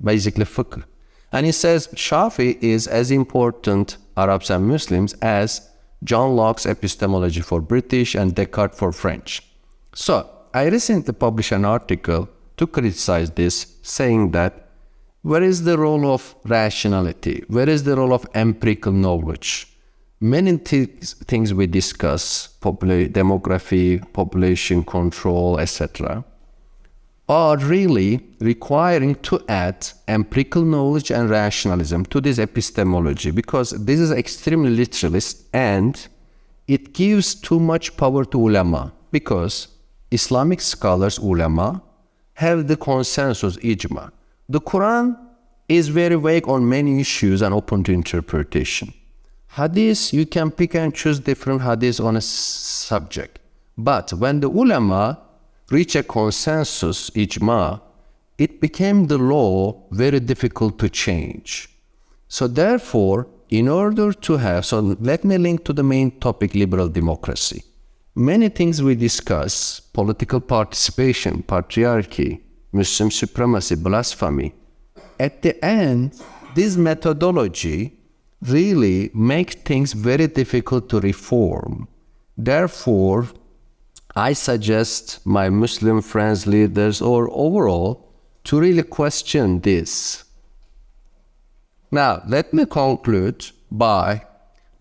basically fiqh. And he says Shafi is as important, Arabs and Muslims, as John Locke's epistemology for British and Descartes for French. So I recently published an article to criticize this, saying that where is the role of rationality? Where is the role of empirical knowledge? Many things we discuss, demography, population control, etc., are really requiring to add empirical knowledge and rationalism to this epistemology, because this is extremely literalist and it gives too much power to ulama, because Islamic scholars, ulama, have the consensus, ijma. The Quran is very vague on many issues and open to interpretation. Hadith, you can pick and choose different hadiths on a subject. But when the ulama reach a consensus, ijma, it became the law very difficult to change. So therefore, in order to have, so let me link to the main topic, liberal democracy. Many things we discuss, political participation, patriarchy, Muslim supremacy, blasphemy. At the end, this methodology really makes things very difficult to reform. Therefore, I suggest my Muslim friends, leaders, or overall, to really question this. Now, let me conclude by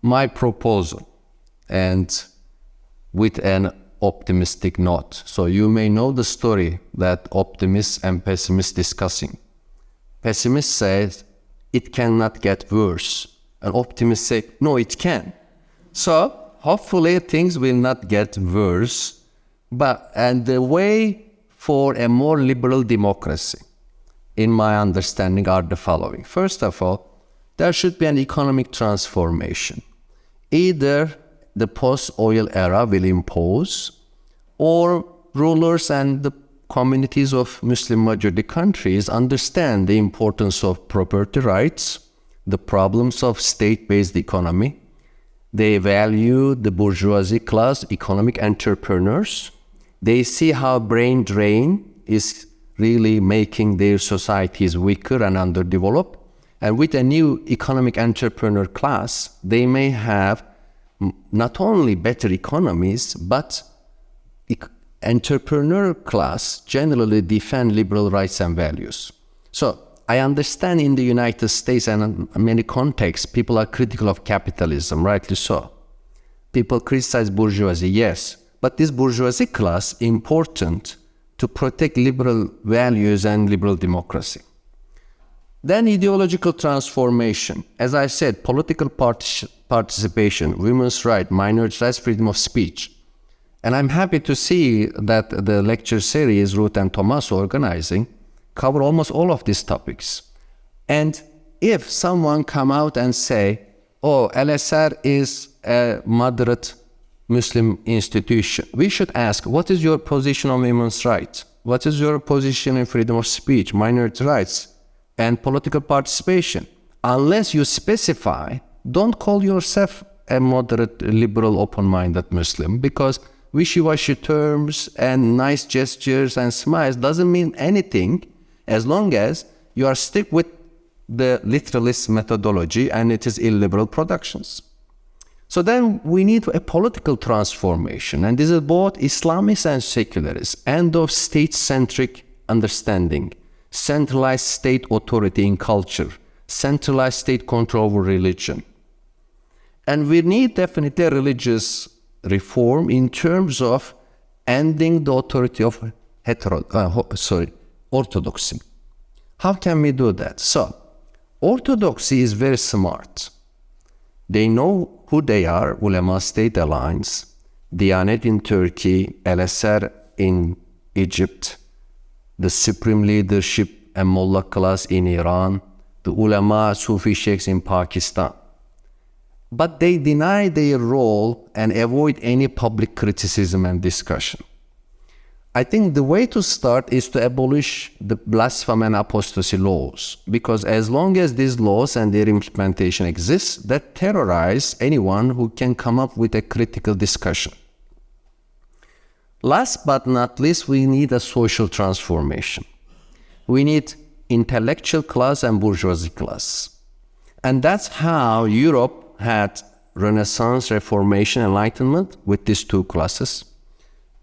my proposal, and with an optimistic note. So you may know the story that optimists and pessimists discussing. Pessimists say it cannot get worse, and optimists say no, it can. So hopefully things will not get worse. And the way for a more liberal democracy, in my understanding, are the following. First of all, there should be an economic transformation. Either the post-oil era will impose, or rulers and the communities of Muslim majority countries understand the importance of property rights, the problems of state-based economy. They value the bourgeoisie class, economic entrepreneurs. They see how brain drain is really making their societies weaker and underdeveloped. And with a new economic entrepreneur class, they may have not only better economies, but entrepreneur class generally defend liberal rights and values. So I understand in the United States and in many contexts, people are critical of capitalism, rightly so. People criticize bourgeoisie, yes. But this bourgeoisie class is important to protect liberal values and liberal democracy. Then ideological transformation. As I said, political participation, women's rights, minority rights, freedom of speech. And I'm happy to see that the lecture series Ruud and Thomas organizing cover almost all of these topics. And if someone come out and say, oh, LSR is a moderate Muslim institution, we should ask, what is your position on women's rights? What is your position in freedom of speech, minority rights, and political participation? Unless you specify, don't call yourself a moderate, liberal, open-minded Muslim, because wishy-washy terms and nice gestures and smiles doesn't mean anything as long as you are stick with the literalist methodology and it is illiberal productions. So then we need a political transformation, and this is both Islamists and secularists. End of state-centric understanding, centralized state authority in culture, centralized state control over religion. And we need definitely a religious reform in terms of ending the authority of orthodoxy. How can we do that? So, orthodoxy is very smart. They know who they are, Ulema State Alliance, Diyanet in Turkey, LSR in Egypt, the supreme leadership and mullah class in Iran, the ulama, Sufi sheikhs in Pakistan. But they deny their role and avoid any public criticism and discussion. I think the way to start is to abolish the blasphemy and apostasy laws, because as long as these laws and their implementation exists, that terrorize anyone who can come up with a critical discussion. Last but not least, we need a social transformation. We need intellectual class and bourgeoisie class. And that's how Europe had Renaissance, Reformation, Enlightenment with these two classes.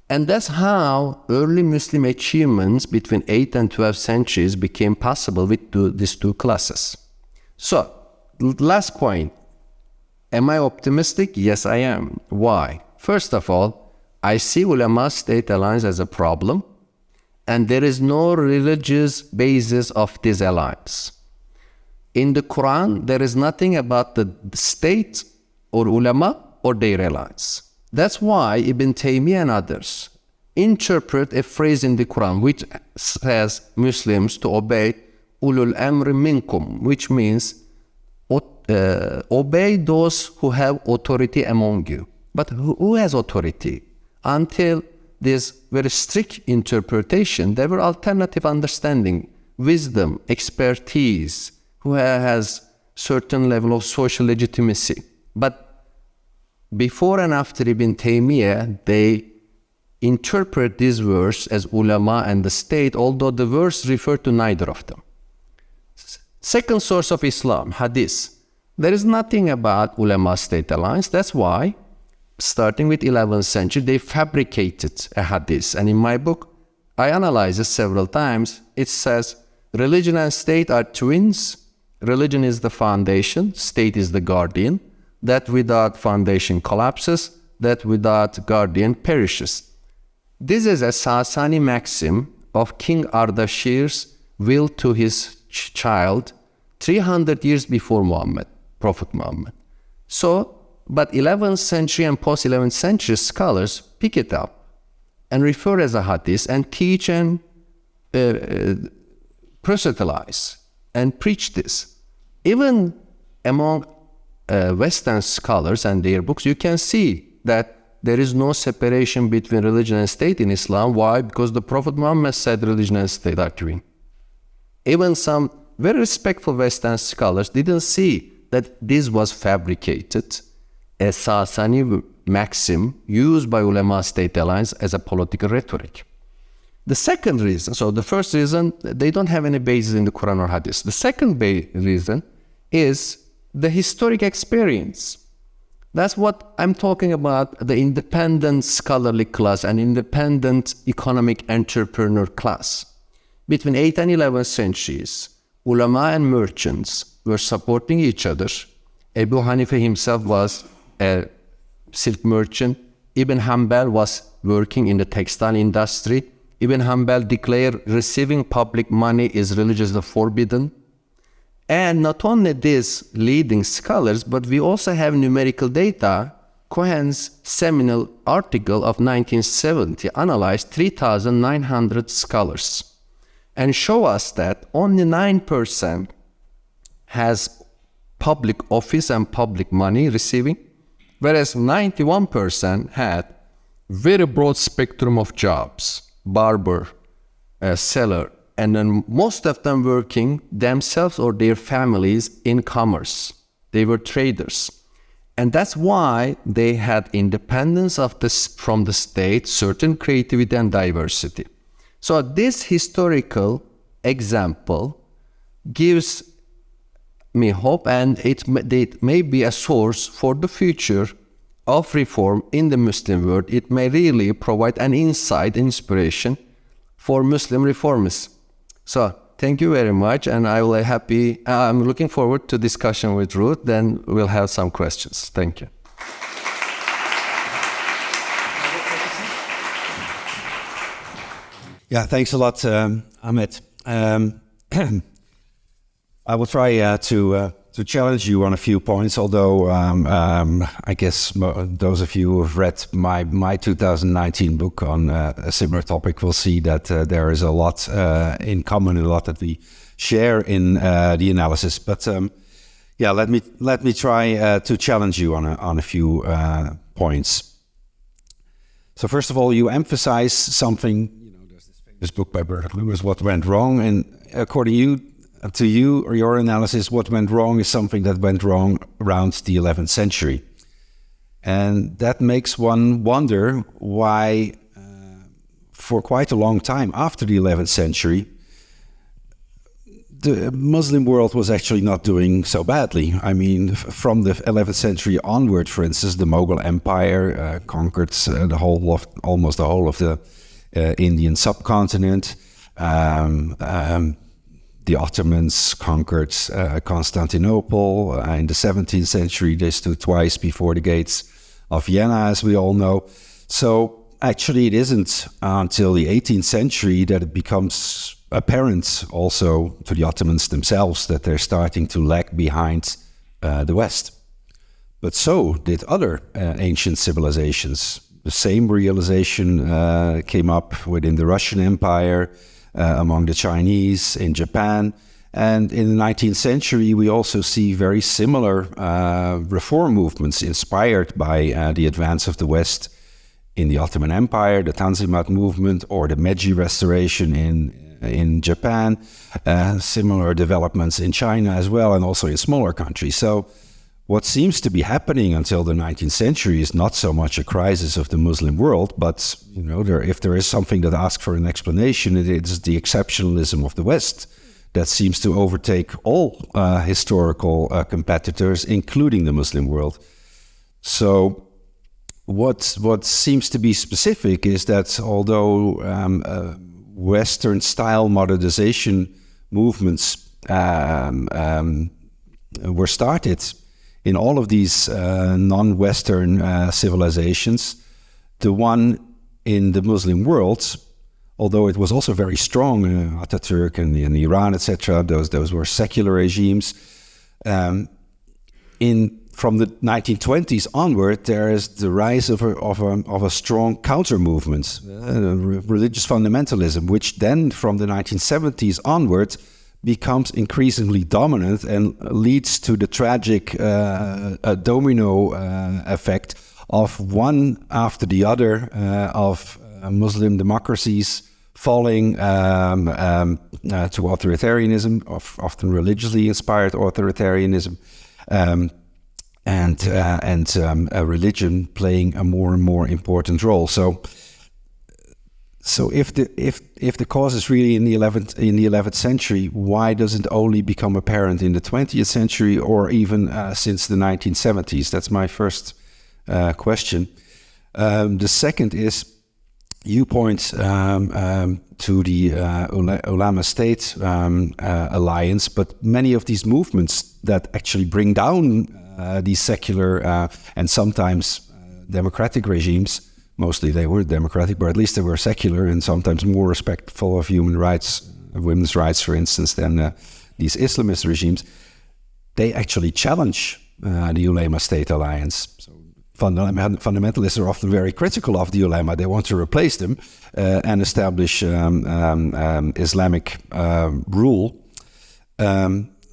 And that's how early Muslim achievements between 8th and 12th centuries became possible with these two classes. So, last point. Am I optimistic? Yes, I am. Why? First of all, I see ulama-state alliance as a problem, and there is no religious basis of this alliance. In the Quran, there is nothing about the state or ulama or their alliance. That's why Ibn Taymiyyah and others interpret a phrase in the Quran which says Muslims to obey ulul amri minkum, which means obey those who have authority among you. But who has authority? Until this very strict interpretation, there were alternative understanding, wisdom, expertise, who has certain level of social legitimacy. But before and after Ibn Taymiyyah, they interpret this verse as ulama and the state, although the verse referred to neither of them. Second source of Islam, hadith. There is nothing about ulama-state alliance. That's why, starting with 11th century, they fabricated a hadith. And in my book, I analyze it several times. It says, religion and state are twins. Religion is the foundation, state is the guardian. That without foundation collapses, that without guardian perishes. This is a Sasani maxim of King Ardashir's will to his child 300 years before Muhammad, Prophet Muhammad. So, but 11th century and post-11th century scholars pick it up and refer as a hadith and teach and proselytize and preach this. Even among Western scholars and their books, you can see that there is no separation between religion and state in Islam. Why? Because the Prophet Muhammad said religion and state are twin. Even some very respectful Western scholars didn't see that this was fabricated, a Sasani maxim used by ulama-state alliance as a political rhetoric. The second reason, so the first reason, they don't have any basis in the Quran or Hadith. The second reason is the historic experience. That's what I'm talking about, the independent scholarly class and independent economic entrepreneur class. Between 8th and 11th centuries, ulama and merchants were supporting each other. Abu Hanifa himself was a silk merchant. Ibn Hanbal was working in the textile industry. Ibn Hanbal declared receiving public money is religiously forbidden. And not only these leading scholars, but we also have numerical data. Cohen's seminal article of 1970 analyzed 3,900 scholars and show us that only 9% has public office and public money receiving, whereas 91% had very broad spectrum of jobs, barber, seller, and then most of them working themselves or their families in commerce. They were traders. And that's why they had independence from the state, certain creativity and diversity. So this historical example gives me hope, and it may be a source for the future of reform in the Muslim world. It may really provide an insight, inspiration for Muslim reformists. So thank you very much, and I'm looking forward to discussion with Ruud. Then we'll have some questions. Thank you. Yeah, thanks a lot, Ahmet. I will try to challenge you on a few points, although I guess those of you who have read my 2019 book on a similar topic will see that there is a lot in common, a lot that we share in the analysis. But yeah, let me try to challenge you on a few points. So first of all, you emphasize something. There's this famous book by Bernard Lewis, "What Went Wrong," and according to you or your analysis, what went wrong is something that went wrong around the 11th century. And that makes one wonder why, for quite a long time after the 11th century, the Muslim world was actually not doing so badly. I mean, from the 11th century onward, for instance, the Mughal Empire conquered almost the whole of the Indian subcontinent. The Ottomans conquered Constantinople. In the 17th century, they stood twice before the gates of Vienna, as we all know. So actually, it isn't until the 18th century that it becomes apparent also to the Ottomans themselves that they're starting to lag behind the West. But so did other ancient civilizations. The same realization came up within the Russian Empire, among the Chinese, in Japan. And in the 19th century, we also see very similar reform movements inspired by the advance of the West in the Ottoman Empire, the Tanzimat movement, or the Meiji Restoration in Japan. Similar developments in China as well, and also in smaller countries. So what seems to be happening until the 19th century is not so much a crisis of the Muslim world, but if there is something that asks for an explanation, it is the exceptionalism of the West that seems to overtake all historical competitors, including the Muslim world. So what seems to be specific is that although Western-style modernization movements were started in all of these non-Western civilizations, the one in the Muslim world, although it was also very strong, Ataturk and in Iran, etc., those were secular regimes. From the 1920s onward, there is the rise of a strong counter movement, religious fundamentalism, which then from the 1970s onward becomes increasingly dominant and leads to the tragic domino effect of one after the other of Muslim democracies falling to authoritarianism, often religiously inspired authoritarianism, and religion playing a more and more important role. So if the cause is really in the 11th century, why does it only become apparent in the 20th century or even since the 1970s? That's my first question. The second is, you point to the ulama-state alliance, but many of these movements that actually bring down these secular and sometimes democratic regimes, mostly they were democratic, but at least they were secular and sometimes more respectful of human rights, women's rights, for instance, than these Islamist regimes. They actually challenge the ulama-state alliance. So fundamentalists are often very critical of the ulama. They want to replace them and establish Islamic rule.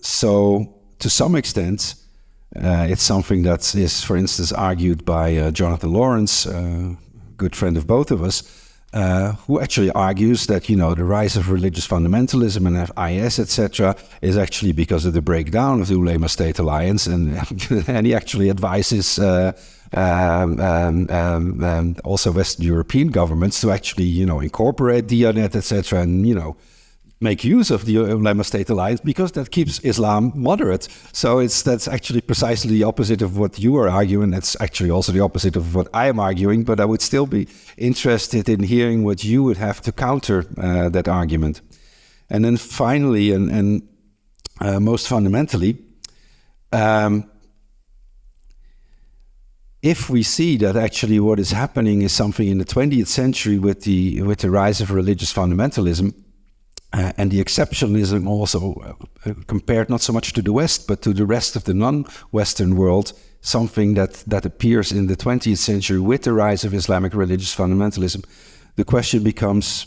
So to some extent, it's something that is, for instance, argued by Jonathan Lawrence, good friend of both of us, who actually argues that, the rise of religious fundamentalism and IS, etc., is actually because of the breakdown of the ulama-state alliance, and he actually advises also Western European governments to actually, incorporate Diyanet, etc., and, make use of the ulama-state alliance because that keeps Islam moderate. So that's actually precisely the opposite of what you are arguing. That's actually also the opposite of what I am arguing, but I would still be interested in hearing what you would have to counter that argument. And then finally, and most fundamentally, if we see that actually what is happening is something in the 20th century with the rise of religious fundamentalism, and the exceptionalism also compared not so much to the West, but to the rest of the non-Western world, something that appears in the 20th century with the rise of Islamic religious fundamentalism. The question becomes,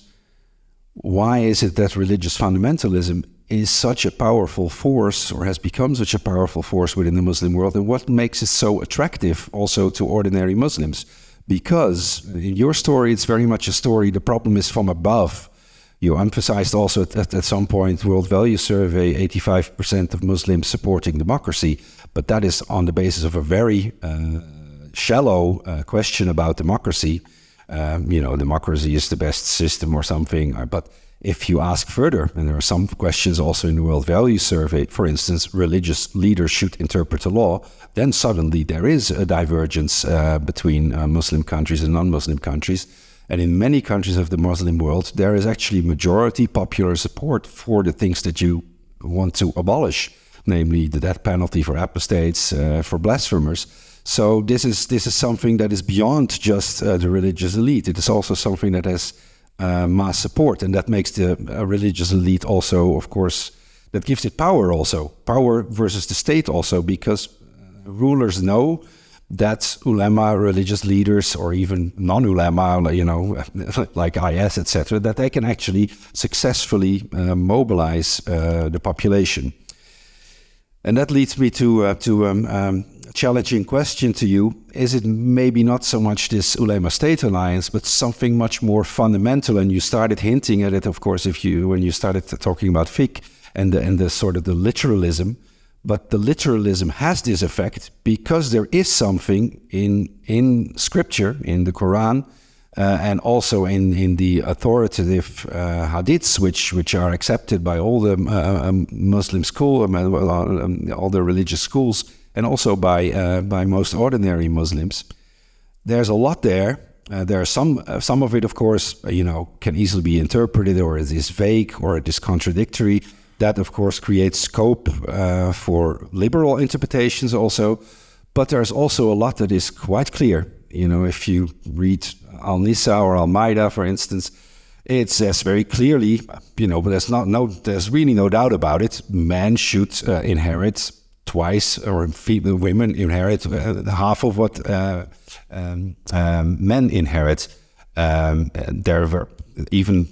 why is it that religious fundamentalism is such a powerful force, or has become such a powerful force within the Muslim world, and what makes it so attractive also to ordinary Muslims? Because in your story, it's very much a story, the problem is from above. You emphasized also at some point, World Value Survey, 85% of Muslims supporting democracy, but that is on the basis of a very shallow question about democracy. Democracy is the best system or something, but if you ask further, and there are some questions also in the World Value Survey, for instance, religious leaders should interpret the law, then suddenly there is a divergence between Muslim countries and non-Muslim countries. And in many countries of the Muslim world, there is actually majority popular support for the things that you want to abolish, namely the death penalty for apostates, for blasphemers. So this is something that is beyond just the religious elite. It is also something that has mass support, and that makes the religious elite also, of course, that gives it power also. Power versus the state also, because rulers know that ulama, religious leaders, or even non-ulama, like IS, etc., that they can actually successfully mobilize the population. And that leads me to a challenging question to you. Is it maybe not so much this ulama-state alliance, but something much more fundamental? And you started hinting at it, of course, when you started talking about fiqh and the sort of the literalism. But the literalism has this effect because there is something in scripture, in the Quran, and also in the authoritative hadiths, which are accepted by all the Muslim schools, all the religious schools, and also by most ordinary Muslims. There's a lot there. There are some of it, of course, can easily be interpreted, or it is vague, or it is contradictory. That, of course, creates scope for liberal interpretations also. But there's also a lot that is quite clear. If you read Al-Nisa or Al-Maida, for instance, it says very clearly, but there's really no doubt about it. Men should inherit twice, or women inherit half of what men inherit. There were even,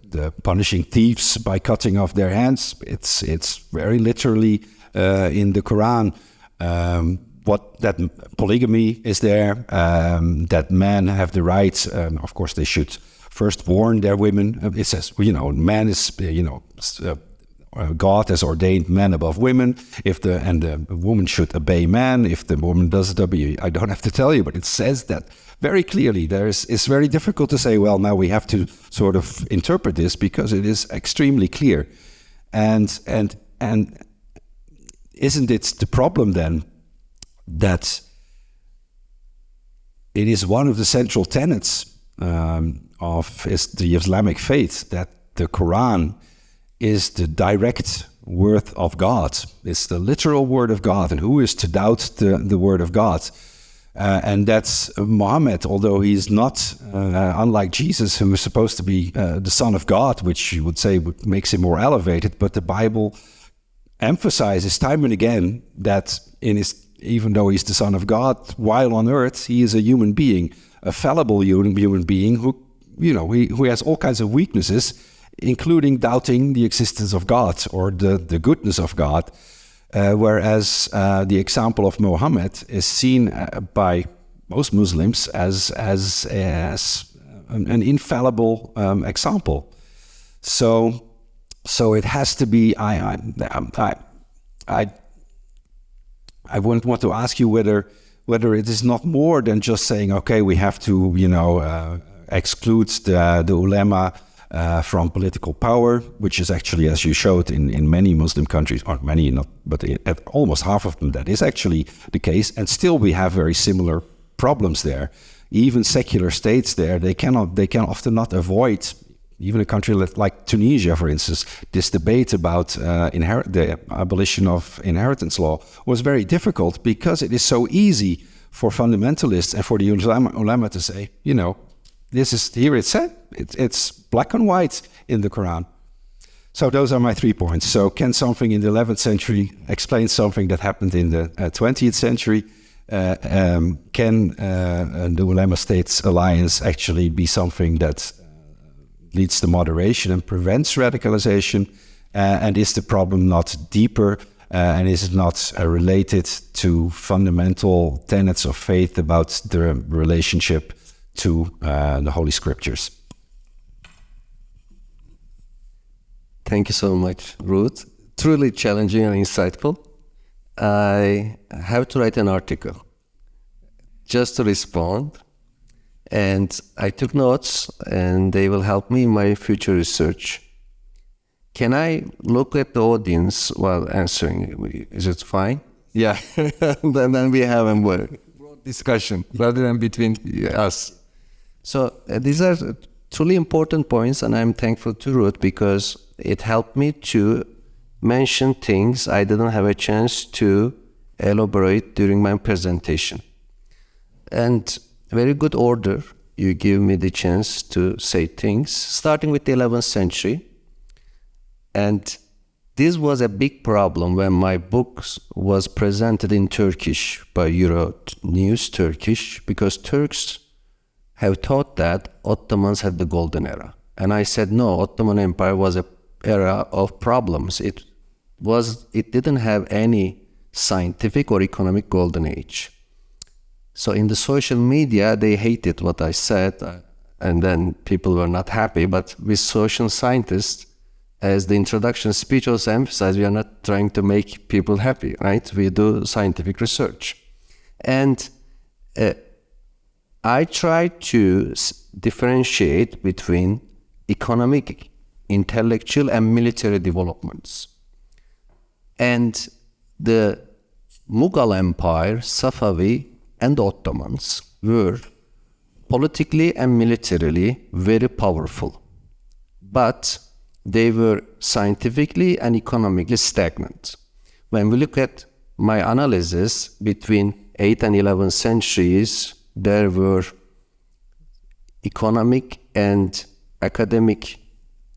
the punishing thieves by cutting off their hands. It's very literally in the Quran. That polygamy is there, that men have the right, of course they should first warn their women. It says, man is, God has ordained men above women. And the woman should obey man. If the woman doesn't obey, I don't have to tell you, but it says that very clearly. It's very difficult to say, well, now we have to sort of interpret this, because it is extremely clear. And isn't it the problem then that it is one of the central tenets of the Islamic faith that the Quran is the direct word of God. It's the literal word of God. And who is to doubt the word of God? And that's Muhammad, although he's not, unlike Jesus, who is supposed to be the Son of God, which you would say makes him more elevated. But the Bible emphasizes time and again that even though he's the Son of God, while on earth, he is a human being, a fallible human being who has all kinds of weaknesses, including doubting the existence of God or the goodness of God. Whereas the example of Muhammad is seen by most Muslims as an infallible example. So it has to be. I wouldn't want to ask you whether it is not more than just saying, okay, we have to exclude the ulema from political power, which is actually, as you showed, in many Muslim countries, or many not, but at almost half of them, that is actually the case. And still we have very similar problems there. Even secular states there, they can often not avoid, even a country like Tunisia, for instance, this debate about the abolition of inheritance law was very difficult, because it is so easy for fundamentalists and for the ulama to say, this is, here it's said, it's black and white in the Quran. So those are my 3 points. So can something in the 11th century explain something that happened in the 20th century? Can the ulema states alliance actually be something that leads to moderation and prevents radicalization? And is the problem not deeper? And is it not related to fundamental tenets of faith about the relationship to the Holy Scriptures? Thank you so much, Ruud. Truly challenging and insightful. I have to write an article just to respond. And I took notes, and they will help me in my future research. Can I look at the audience while answering? Is it fine? Yeah. then we have a broad discussion rather than between us. So these are truly important points, and I'm thankful to Ruud because it helped me to mention things I didn't have a chance to elaborate during my presentation. And very good order, you give me the chance to say things, starting with the 11th century. And this was a big problem when my book was presented in Turkish by Euro News Turkish, because Turks have thought that Ottomans had the golden era. And I said, no, Ottoman Empire was an era of problems. It didn't have any scientific or economic golden age. So in the social media, they hated what I said, and then people were not happy. But with social scientists, as the introduction speech also emphasized, we are not trying to make people happy, right? We do scientific research. And I try to differentiate between economic, intellectual, and military developments. And the Mughal Empire, Safavi, and the Ottomans were politically and militarily very powerful. But they were scientifically and economically stagnant. When we look at my analysis between 8th and 11th centuries, there were economic and academic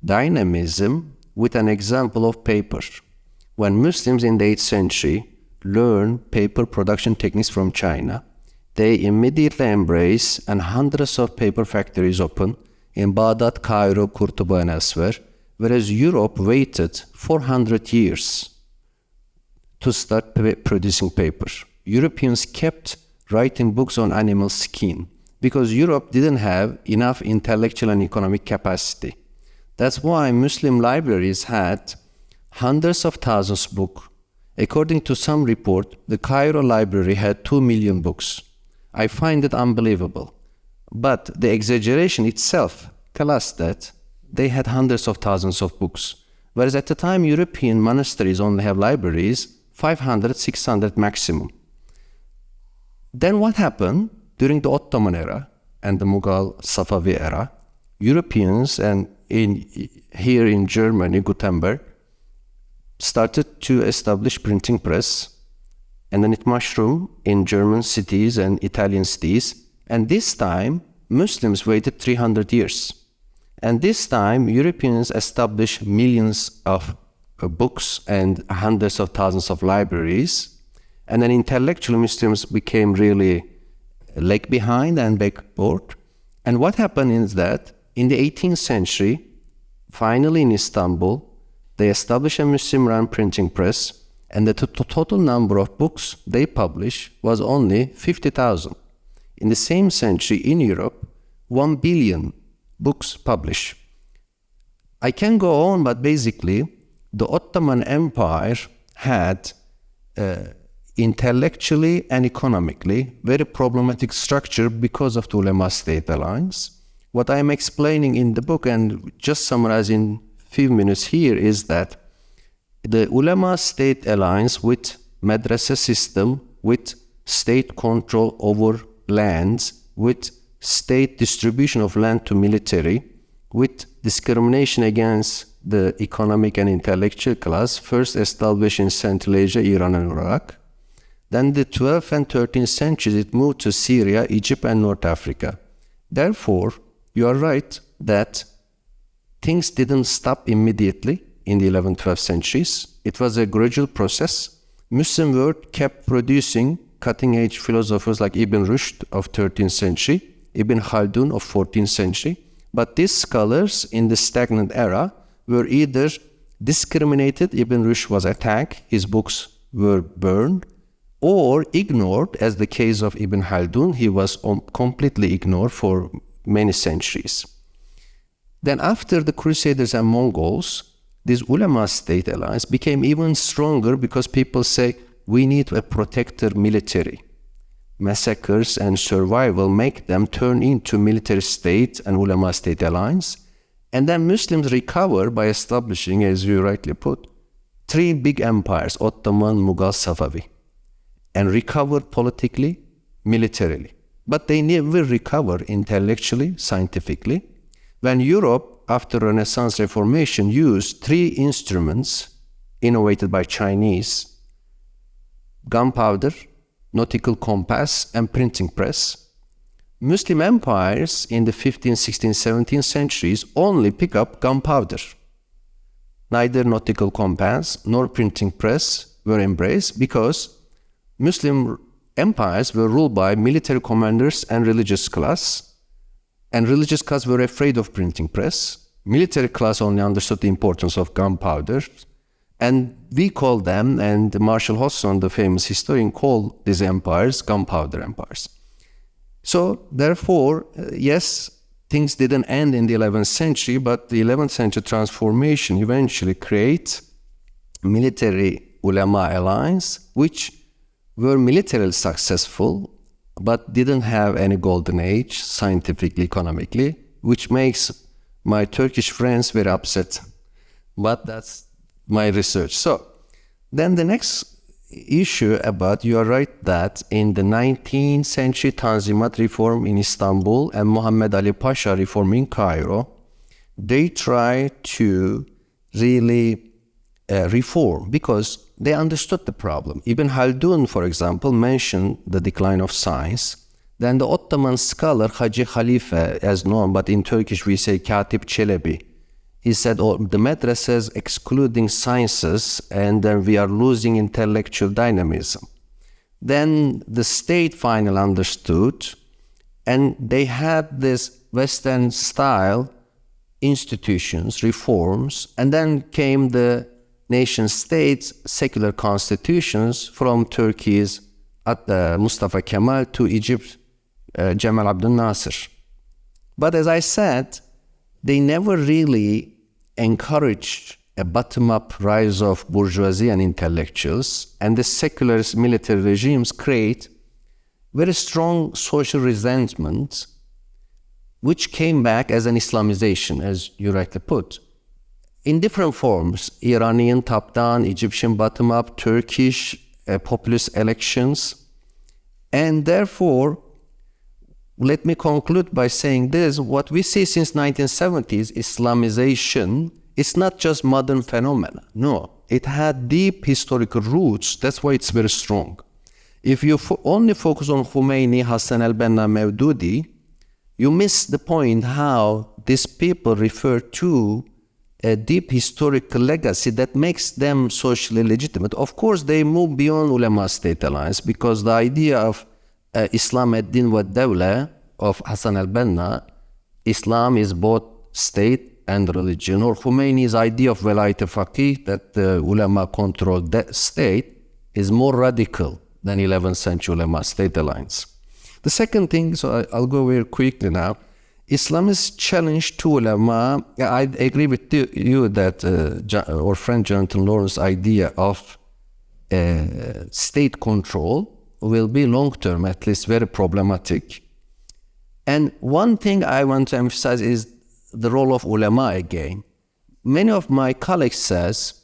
dynamism with an example of paper. When Muslims in the 8th century learned paper production techniques from China, they immediately embrace and hundreds of paper factories open in Baghdad, Cairo, Kurtuba, and elsewhere, whereas Europe waited 400 years to start producing paper. Europeans kept writing books on animal skin because Europe didn't have enough intellectual and economic capacity. That's why Muslim libraries had hundreds of thousands of books. According to some report, the Cairo library had 2 million books. I find it unbelievable. But the exaggeration itself tells us that they had hundreds of thousands of books. Whereas at the time, European monasteries only have libraries, 500, 600 maximum. Then what happened during the Ottoman era and the Mughal Safavi era? Europeans and here in Germany, Gutenberg, started to establish printing press, and then it mushroomed in German cities and Italian cities. And this time, Muslims waited 300 years. And this time, Europeans established millions of books and hundreds of thousands of libraries. And then intellectual Muslims became really lag behind and backward. And what happened is that in the 18th century, finally in Istanbul, they established a Muslim-run printing press, and the total number of books they published was only 50,000. In the same century in Europe, 1 billion books published. I can go on, but basically, the Ottoman Empire had intellectually and economically very problematic structure because of the ulema-state alliance. What I am explaining in the book, and just summarizing few minutes here, is that the ulema-state alliance with madrasa system, with state control over lands, with state distribution of land to military, with discrimination against the economic and intellectual class, first established in Central Asia, Iran and Iraq. Then the 12th and 13th centuries, it moved to Syria, Egypt and North Africa. Therefore, you are right that things didn't stop immediately in the 11th, 12th centuries. It was a gradual process. Muslim world kept producing cutting-edge philosophers like Ibn Rushd of 13th century, Ibn Khaldun of 14th century. But these scholars in the stagnant era were either discriminated, Ibn Rushd was attacked, his books were burned, or ignored, as the case of Ibn Khaldun, he was completely ignored for many centuries. Then after the Crusaders and Mongols, this ulama state alliance became even stronger because people say, we need a protector military. Massacres and survival make them turn into military state and ulama state alliance. And then Muslims recover by establishing, as you rightly put, three big empires, Ottoman, Mughal, Safavi, and recovered politically, militarily. But they never recover intellectually, scientifically. When Europe, after Renaissance Reformation, used three instruments innovated by Chinese, gunpowder, nautical compass, and printing press, Muslim empires in the 15th, 16th, 17th centuries only pick up gunpowder. Neither nautical compass nor printing press were embraced because Muslim empires were ruled by military commanders and religious class were afraid of printing press. Military class only understood the importance of gunpowder. And we call them, and Marshall Hodgson, the famous historian, called these empires gunpowder empires. So therefore, yes, things didn't end in the 11th century, but the 11th century transformation eventually create military ulama alliance, which were militarily successful, but didn't have any golden age, scientifically, economically, which makes my Turkish friends very upset. But that's my research. So then the next issue about, you are right that in the 19th century Tanzimat reform in Istanbul and Muhammad Ali Pasha reform in Cairo, they try to really reform because they understood the problem. Ibn Khaldun, for example, mentioned the decline of science. Then the Ottoman scholar Hacı Khalife, as known, but in Turkish we say Katip Çelebi, he said, oh, the madrasas excluding sciences, and then we are losing intellectual dynamism. Then the state finally understood, and they had this Western style institutions, reforms, and then came the nation states, secular constitutions from Turkey's Mustafa Kemal to Egypt, Cemal Abdel Nasser. But as I said, they never really encouraged a bottom-up rise of bourgeoisie and intellectuals, and the secular military regimes create very strong social resentment, which came back as an Islamization, as you rightly put, in different forms: Iranian top-down, Egyptian bottom-up, Turkish populist elections. And therefore, let me conclude by saying this: what we see since 1970s, Islamization, it's not just modern phenomena. No, it had deep historical roots. That's why it's very strong. If you only focus on Khomeini, Hassan al-Banna, Mevdudi, you miss the point how these people refer to a deep historical legacy that makes them socially legitimate. Of course, they move beyond ulama state alliance, because the idea of Islam ad-Din wa Dawla of Hassan al-Banna, Islam is both state and religion, or Khomeini's idea of Velayat al-Faqih, that the ulama control the state, is more radical than 11th century ulama state alliance. The second thing, so I'll go very quickly now, Islamist challenge to ulama. I agree with you that our friend Jonathan Lawrence's idea of state control will be long-term, at least very problematic. And one thing I want to emphasize is the role of ulama again. Many of my colleagues says,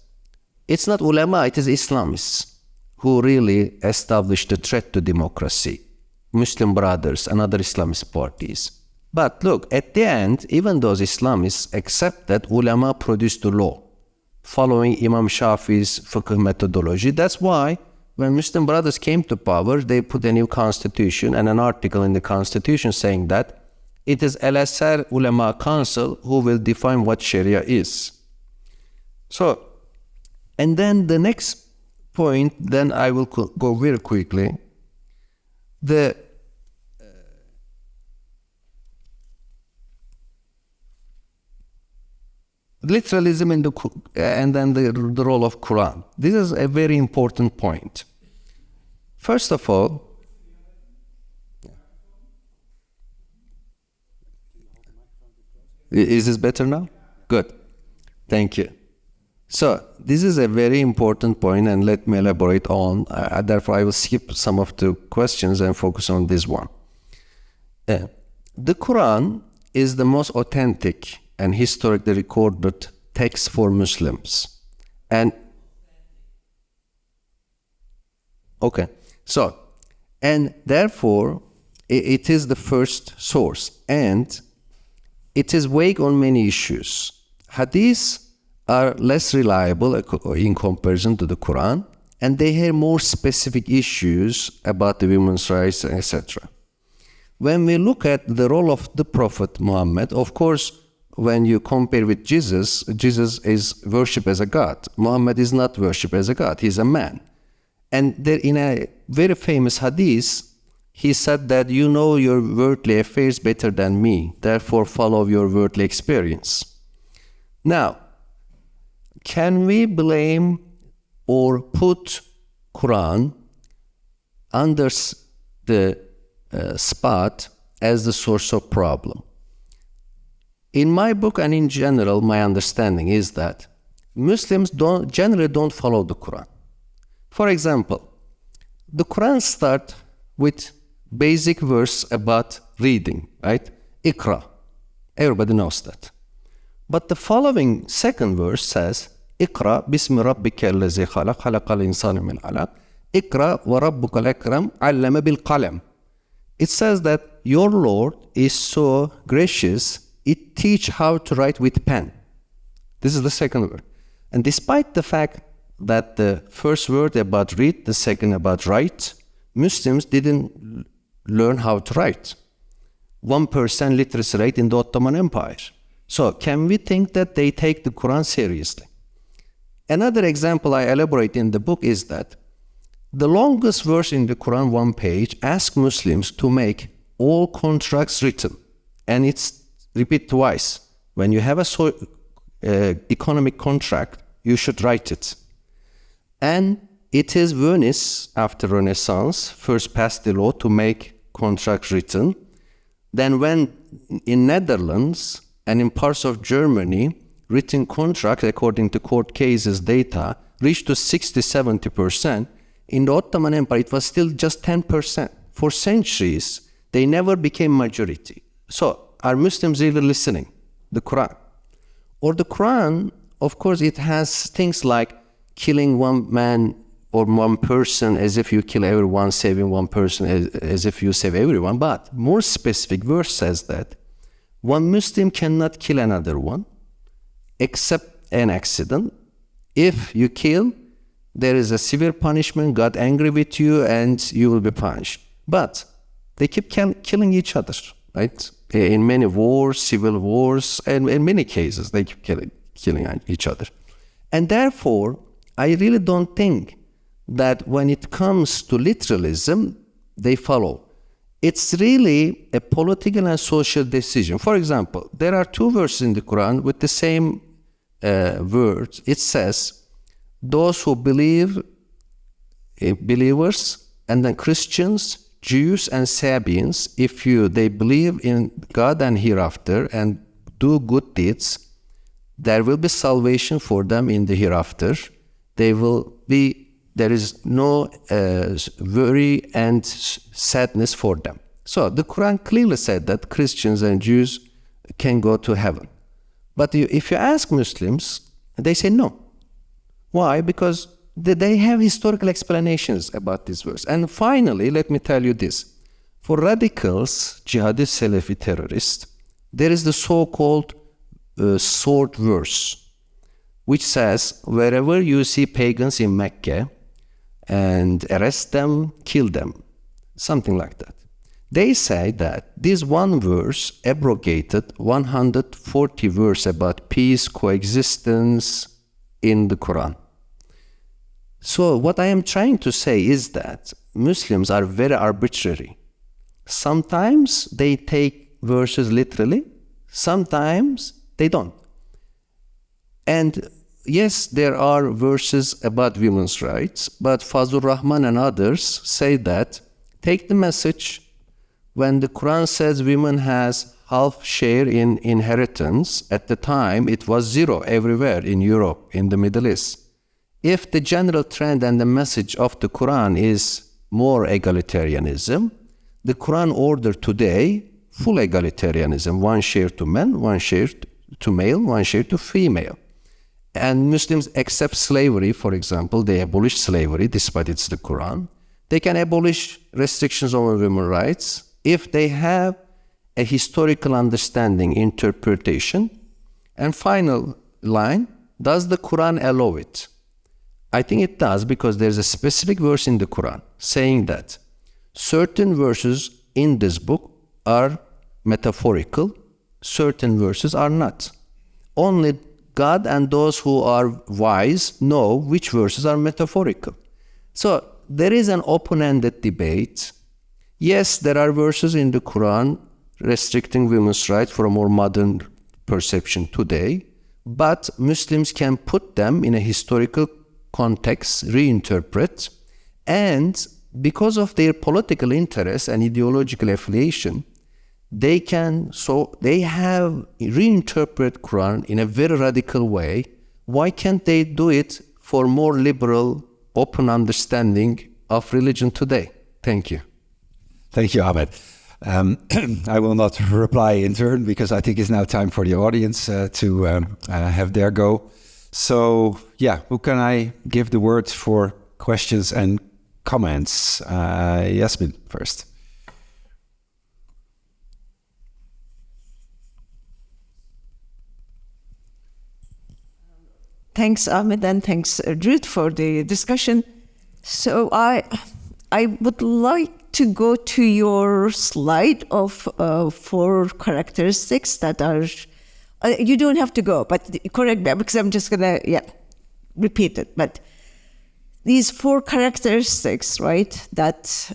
it's not ulama, it is Islamists who really established the threat to democracy, Muslim Brothers and other Islamist parties. But look, at the end, even those Islamists accept that ulama produced the law, following Imam Shafi's fiqh methodology. That's why when Muslim Brothers came to power, they put a new constitution and an article in the constitution saying that it is Al-Azhar Ulama Council who will define what Sharia is. So, and then the next point, then I will go very quickly. The literalism in and then the role of Quran. This is a very important point. First of all, is this better now? Good. Thank you. So this is a very important point, and let me elaborate on. Therefore, I will skip some of the questions and focus on this one. The Quran is the most authentic and historically recorded text for Muslims. And okay, so, and therefore, it is the first source, and it is vague on many issues. Hadiths are less reliable in comparison to the Quran, and they have more specific issues about the women's rights, etc. When we look at the role of the Prophet Muhammad, of course, when you compare with Jesus, Jesus is worshipped as a god. Muhammad is not worshipped as a god, he's a man. And there, in a very famous hadith, he said that you know your worldly affairs better than me, therefore follow your worldly experience. Now, can we blame or put Quran under the spot as the source of problem? In my book and in general, my understanding is that Muslims generally don't follow the Quran. For example, the Quran starts with basic verse about reading, right? Iqra. Everybody knows that. But the following second verse says, Iqra bismi rabbika allazi khalaq, khalaqal insana min alaq, Iqra wa rabbuka al-akram, allama bil qalam. It says that your Lord is so gracious, it teach how to write with pen. This is the second word. And despite the fact that the first word about read, the second about write, Muslims didn't learn how to write. 1% literacy rate in the Ottoman Empire. So can we think that they take the Quran seriously? Another example I elaborate in the book is that the longest verse in the Quran, 1 page, asks Muslims to make all contracts written. And it's repeat twice. When you have a economic contract, you should write it. And it is Venice, after Renaissance, first passed the law to make contracts written. Then when in Netherlands and in parts of Germany, written contracts, according to court cases data, reached to 60-70%. In the Ottoman Empire, it was still just 10%. For centuries, they never became majority. So, are Muslims really listening? The Quran. Or the Quran, of course, it has things like killing one man or one person as if you kill everyone, saving one person as if you save everyone. But more specific verse says that one Muslim cannot kill another one except an accident. If you kill, there is a severe punishment, God angry with you, and you will be punished. But they keep killing each other, right? In many wars, civil wars, and in many cases, they keep killing each other. And therefore, I really don't think that when it comes to literalism, they follow. It's really a political and social decision. For example, there are 2 verses in the Quran with the same words. It says, those who believe, believers, and then Christians, Jews, and Sabians, if they believe in God and hereafter and do good deeds, there will be salvation for them in the hereafter. There is no worry and sadness for them. So the Quran clearly said that Christians and Jews can go to heaven. But if you ask Muslims, they say no. Why? Because they have historical explanations about this verse. And finally, let me tell you this. For radicals, jihadist, Salafi terrorists, there is the so-called sword verse, which says, wherever you see pagans in Mecca, and arrest them, kill them, something like that. They say that this one verse abrogated 140 verses about peace, coexistence, in the Quran. So what I am trying to say is that Muslims are very arbitrary. Sometimes they take verses literally, sometimes they don't. And yes, there are verses about women's rights, but Fazlur Rahman and others say that take the message when the Quran says women has half share in inheritance. At the time, it was zero everywhere in Europe, in the Middle East. If the general trend and the message of the Quran is more egalitarianism, the Quran order today, full egalitarianism, one share to men, one share to male, one share to female. And Muslims accept slavery, for example, they abolish slavery despite it's the Quran. They can abolish restrictions over women's rights if they have a historical understanding, interpretation. And final line, does the Quran allow it? I think it does, because there's a specific verse in the Quran saying that certain verses in this book are metaphorical, certain verses are not. Only God and those who are wise know which verses are metaphorical. So there is an open-ended debate. Yes, there are verses in the Quran restricting women's rights for a more modern perception today, but Muslims can put them in a historical context, reinterpret, and because of their political interest and ideological affiliation, they have reinterpret Quran in a very radical way. Why can't they do it for more liberal, open understanding of religion today? Thank you. Thank you, Ahmet. I will not reply in turn because I think it's now time for the audience to have their go. So, yeah, who can I give the word for questions and comments? Yasmin first. Thanks, Ahmed, and thanks, Ruud, for the discussion. So I would like to go to your slide of 4 characteristics that are, you don't have to go, but correct me, because I'm just going to, repeat it. But these 4 characteristics, right, that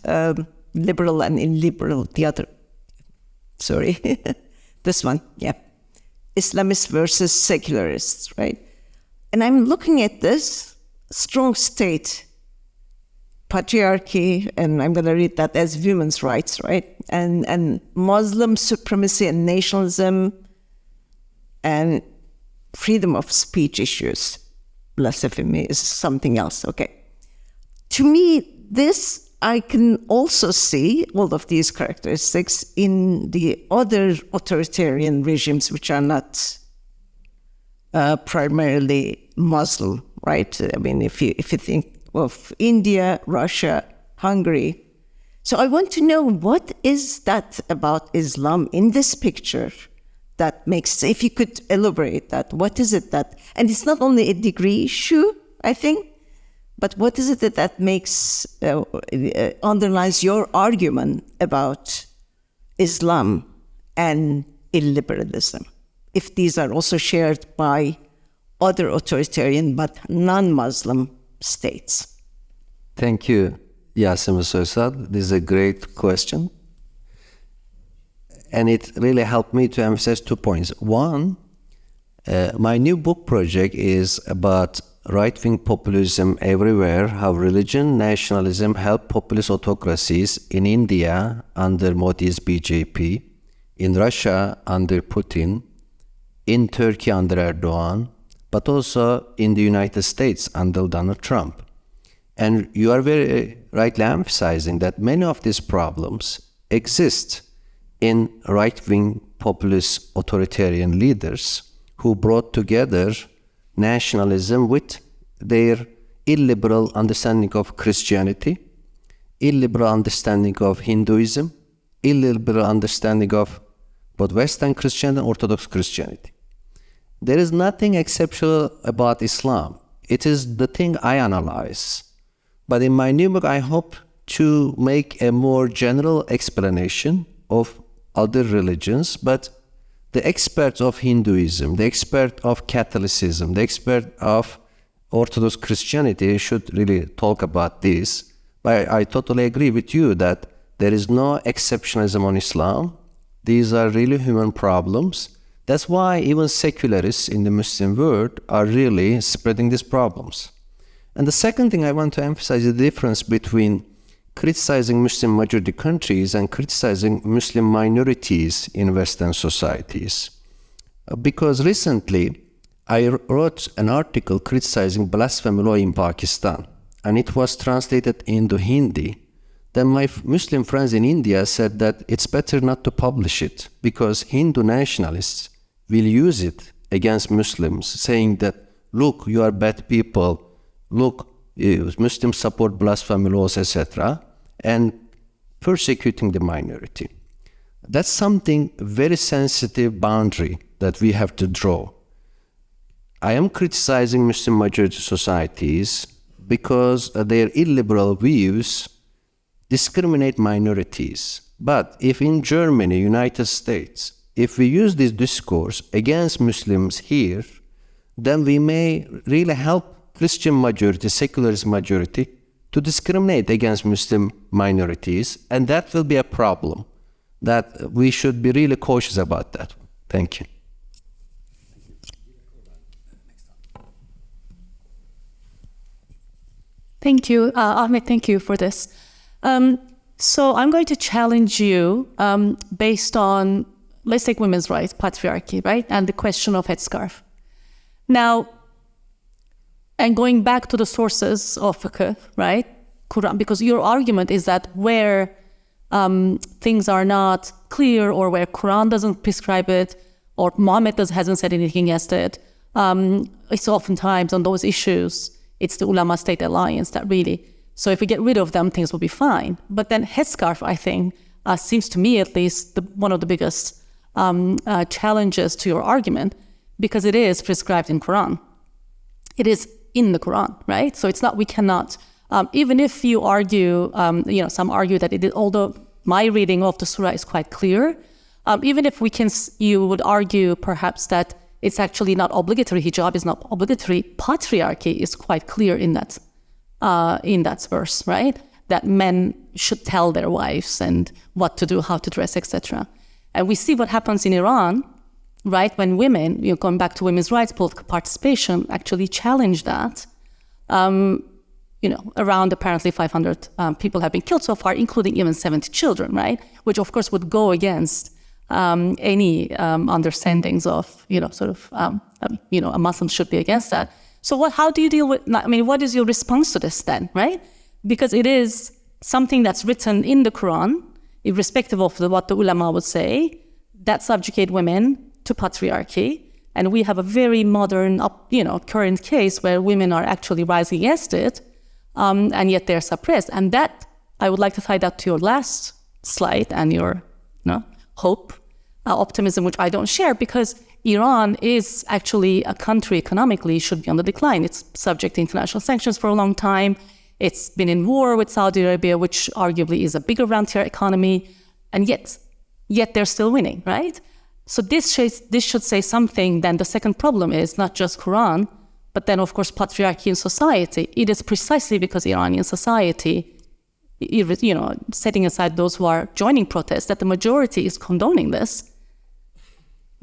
liberal and illiberal, the other, this one, Islamists versus secularists, right? And I'm looking at this strong state, patriarchy, and I'm going to read that as women's rights, right? And Muslim supremacy and nationalism and freedom of speech issues. Blasphemy is something else, okay. To me, this, I can also see all of these characteristics in the other authoritarian regimes which are not primarily Muslim, right? I mean, if you think of India, Russia, Hungary. So I want to know, what is that about Islam in this picture that makes, if you could elaborate that, what is it that, and it's not only a degree issue, I think, but what is it that makes, underlies your argument about Islam and illiberalism, if these are also shared by other authoritarian but non-Muslim states? Thank you, Yasemin Soysal. This is a great question. And it really helped me to emphasize 2 points. One, my new book project is about right-wing populism everywhere, how religion, nationalism help populist autocracies in India under Modi's BJP, in Russia under Putin, in Turkey under Erdogan, but also in the United States under Donald Trump. And you are very rightly emphasizing that many of these problems exist in right-wing populist authoritarian leaders who brought together nationalism with their illiberal understanding of Christianity, illiberal understanding of Hinduism, illiberal understanding of both Western Christianity and Orthodox Christianity. There is nothing exceptional about Islam. It is the thing I analyze. But in my new book, I hope to make a more general explanation of other religions, but the expert of Hinduism, the expert of Catholicism, the expert of Orthodox Christianity should really talk about this. But I totally agree with you that there is no exceptionalism on Islam. These are really human problems. That's why even secularists in the Muslim world are really spreading these problems. And the second thing I want to emphasize is the difference between criticizing Muslim majority countries and criticizing Muslim minorities in Western societies. Because recently, I wrote an article criticizing blasphemy law in Pakistan, and it was translated into Hindi. Then my Muslim friends in India said that it's better not to publish it because Hindu nationalists will use it against Muslims, saying that, look, you are bad people, look, Muslims support blasphemy laws, etc., and persecuting the minority. That's something very sensitive boundary that we have to draw. I am criticizing Muslim majority societies because their illiberal views discriminate minorities. But if in Germany, United States, if we use this discourse against Muslims here, then we may really help Christian majority, secularist majority, to discriminate against Muslim minorities, and that will be a problem that we should be really cautious about that. Thank you. Thank you, Ahmet, thank you for this. So I'm going to challenge you based on, let's take women's rights, patriarchy, right? And the question of headscarf. Now, and going back to the sources of fiqh, right? Quran, because your argument is that where things are not clear or where Quran doesn't prescribe it or Muhammad hasn't said anything against it, it's oftentimes on those issues, it's the ulama state alliance that really, so if we get rid of them, things will be fine. But then headscarf, I think, seems to me at least one of the biggest challenges to your argument because it is prescribed in Quran. It is in the Quran, right? So it's not, we cannot, even if you argue, some argue that it is, although my reading of the surah is quite clear, even if we can, you would argue perhaps that it's actually not obligatory, hijab is not obligatory, patriarchy is quite clear in that verse, right? That men should tell their wives and what to do, how to dress, etc. And we see what happens in Iran, right? When women, going back to women's rights, political participation, actually challenge that. Around apparently 500 people have been killed so far, including even 70 children, right? Which of course would go against any understandings of, a Muslim should be against that. So how do you deal with, what is your response to this then, right? Because it is something that's written in the Quran, irrespective of what the ulama would say, that subjugate women to patriarchy. And we have a very modern, current case where women are actually rising against it, and yet they're suppressed. And that, I would like to tie that to your last slide and your hope, optimism, which I don't share, because Iran is actually a country economically should be on the decline. It's subject to international sanctions for a long time. It's been in war with Saudi Arabia, which arguably is a bigger frontier economy, and yet they're still winning, right? So this should say something. Then the second problem is not just Quran, but then of course patriarchy in society. It is precisely because Iranian society, setting aside those who are joining protests, that the majority is condoning this,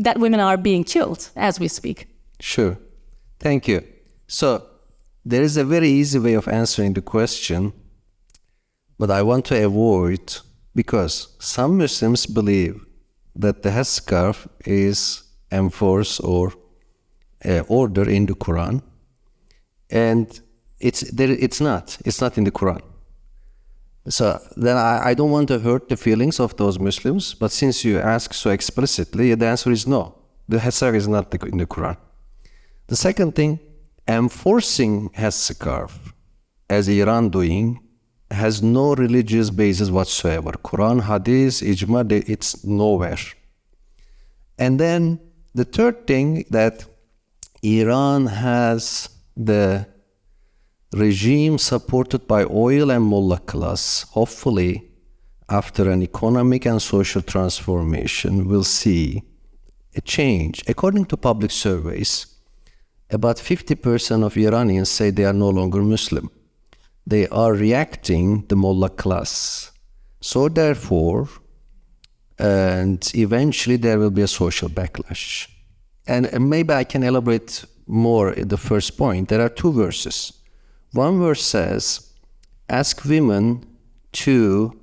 that women are being killed as we speak. Sure. Thank you. So there is a very easy way of answering the question, but I want to avoid, because some Muslims believe that the headscarf is enforced or ordered in the Quran, and it's not in the Quran. So then I don't want to hurt the feelings of those Muslims, but since you ask so explicitly, the answer is no. The headscarf is not in the Quran. The second thing, enforcing headscarf, as Iran doing, has no religious basis whatsoever. Quran, Hadith, Ijma, it's nowhere. And then the third thing, that Iran has the regime supported by oil and mullah class. Hopefully, after an economic and social transformation, we'll see a change. According to public surveys, about 50% of Iranians say they are no longer Muslim. They are reacting the mullah class. So therefore, and eventually there will be a social backlash. And maybe I can elaborate more at the first point. There are two verses. One verse says, ask women to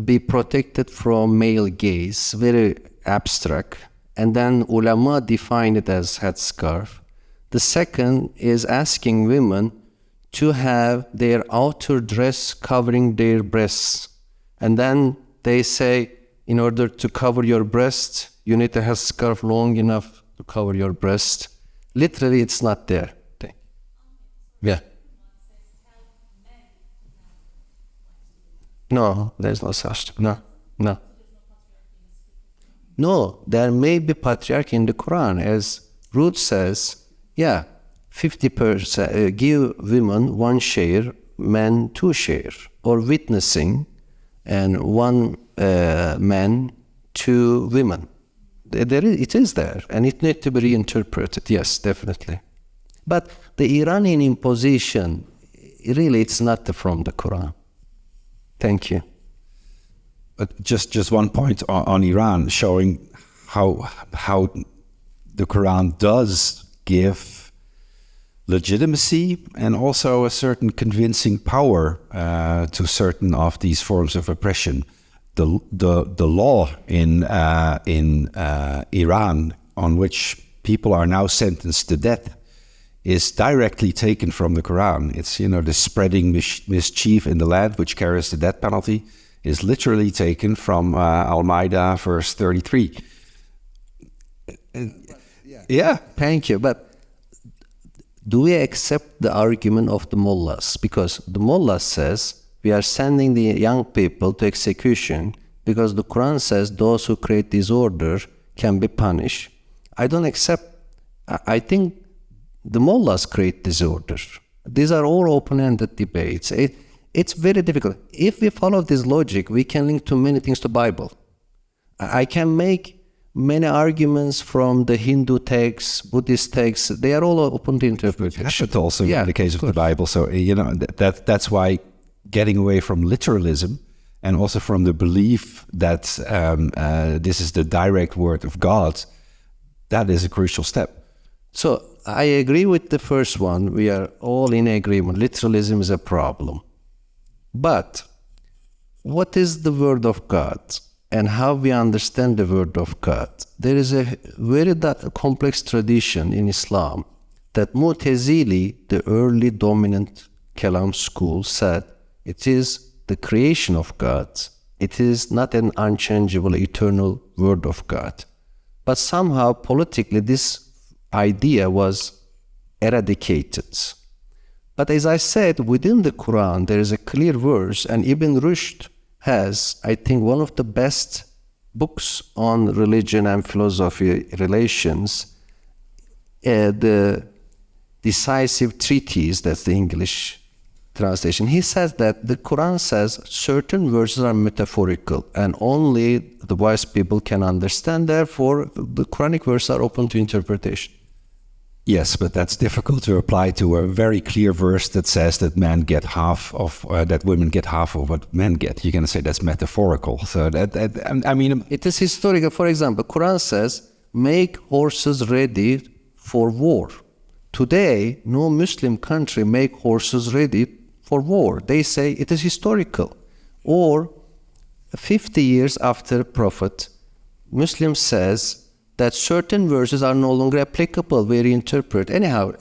be protected from male gaze, very abstract. And then ulama define it as headscarf. The second is asking women to have their outer dress covering their breasts. And then they say, in order to cover your breast, you need to have scarf long enough to cover your breast. Literally, it's not there. Yeah. No, there's no such thing. No. No, there may be patriarchy in the Quran. As Ruud says, 50% give women 1 share, men 2 share, or witnessing, and 1 man, 2 women. It is there, and it needs to be reinterpreted. Yes, definitely. But the Iranian imposition, really, it's not from the Quran. Thank you. But just one point on Iran, showing how the Quran does give legitimacy and also a certain convincing power to certain of these forms of oppression. The law in Iran on which people are now sentenced to death is directly taken from the Quran. It's, the spreading mischief in the land, which carries the death penalty, is literally taken from Al-Ma'idah, verse 33. Yeah. Thank you. But do we accept the argument of the mullahs? Because the mullah says we are sending the young people to execution because the Quran says those who create disorder can be punished. I don't accept. I think the mullahs create disorder. These are all open-ended debates. It's very difficult. If we follow this logic, we can link to many things to Bible. I can make many arguments from the Hindu texts, Buddhist texts. They are all open to interpretation. That's also in the case of the Bible. So, that's why getting away from literalism and also from the belief that this is the direct word of God, that is a crucial step. So I agree with the first one. We are all in agreement. Literalism is a problem. But what is the word of God and how we understand the word of God? There is a very complex tradition in Islam that Mu'tazili, the early dominant Kalam school, said it is the creation of God. It is not an unchangeable, eternal word of God. But somehow, politically, this idea was eradicated. But as I said, within the Quran, there is a clear verse, and Ibn Rushd has, I think, one of the best books on religion and philosophy relations, the Decisive Treatise, that's the English translation. He says that the Quran says certain verses are metaphorical and only the wise people can understand. Therefore, the Quranic verses are open to interpretation. Yes, but that's difficult to apply to a very clear verse that says that men get half of, that women get half of what men get. You're going to say that's metaphorical. So it is historical. For example, Quran says, make horses ready for war. Today, no Muslim country make horses ready for war. They say it is historical. Or 50 years after Prophet, Muslim says that certain verses are no longer applicable, we reinterpret. Anyhow,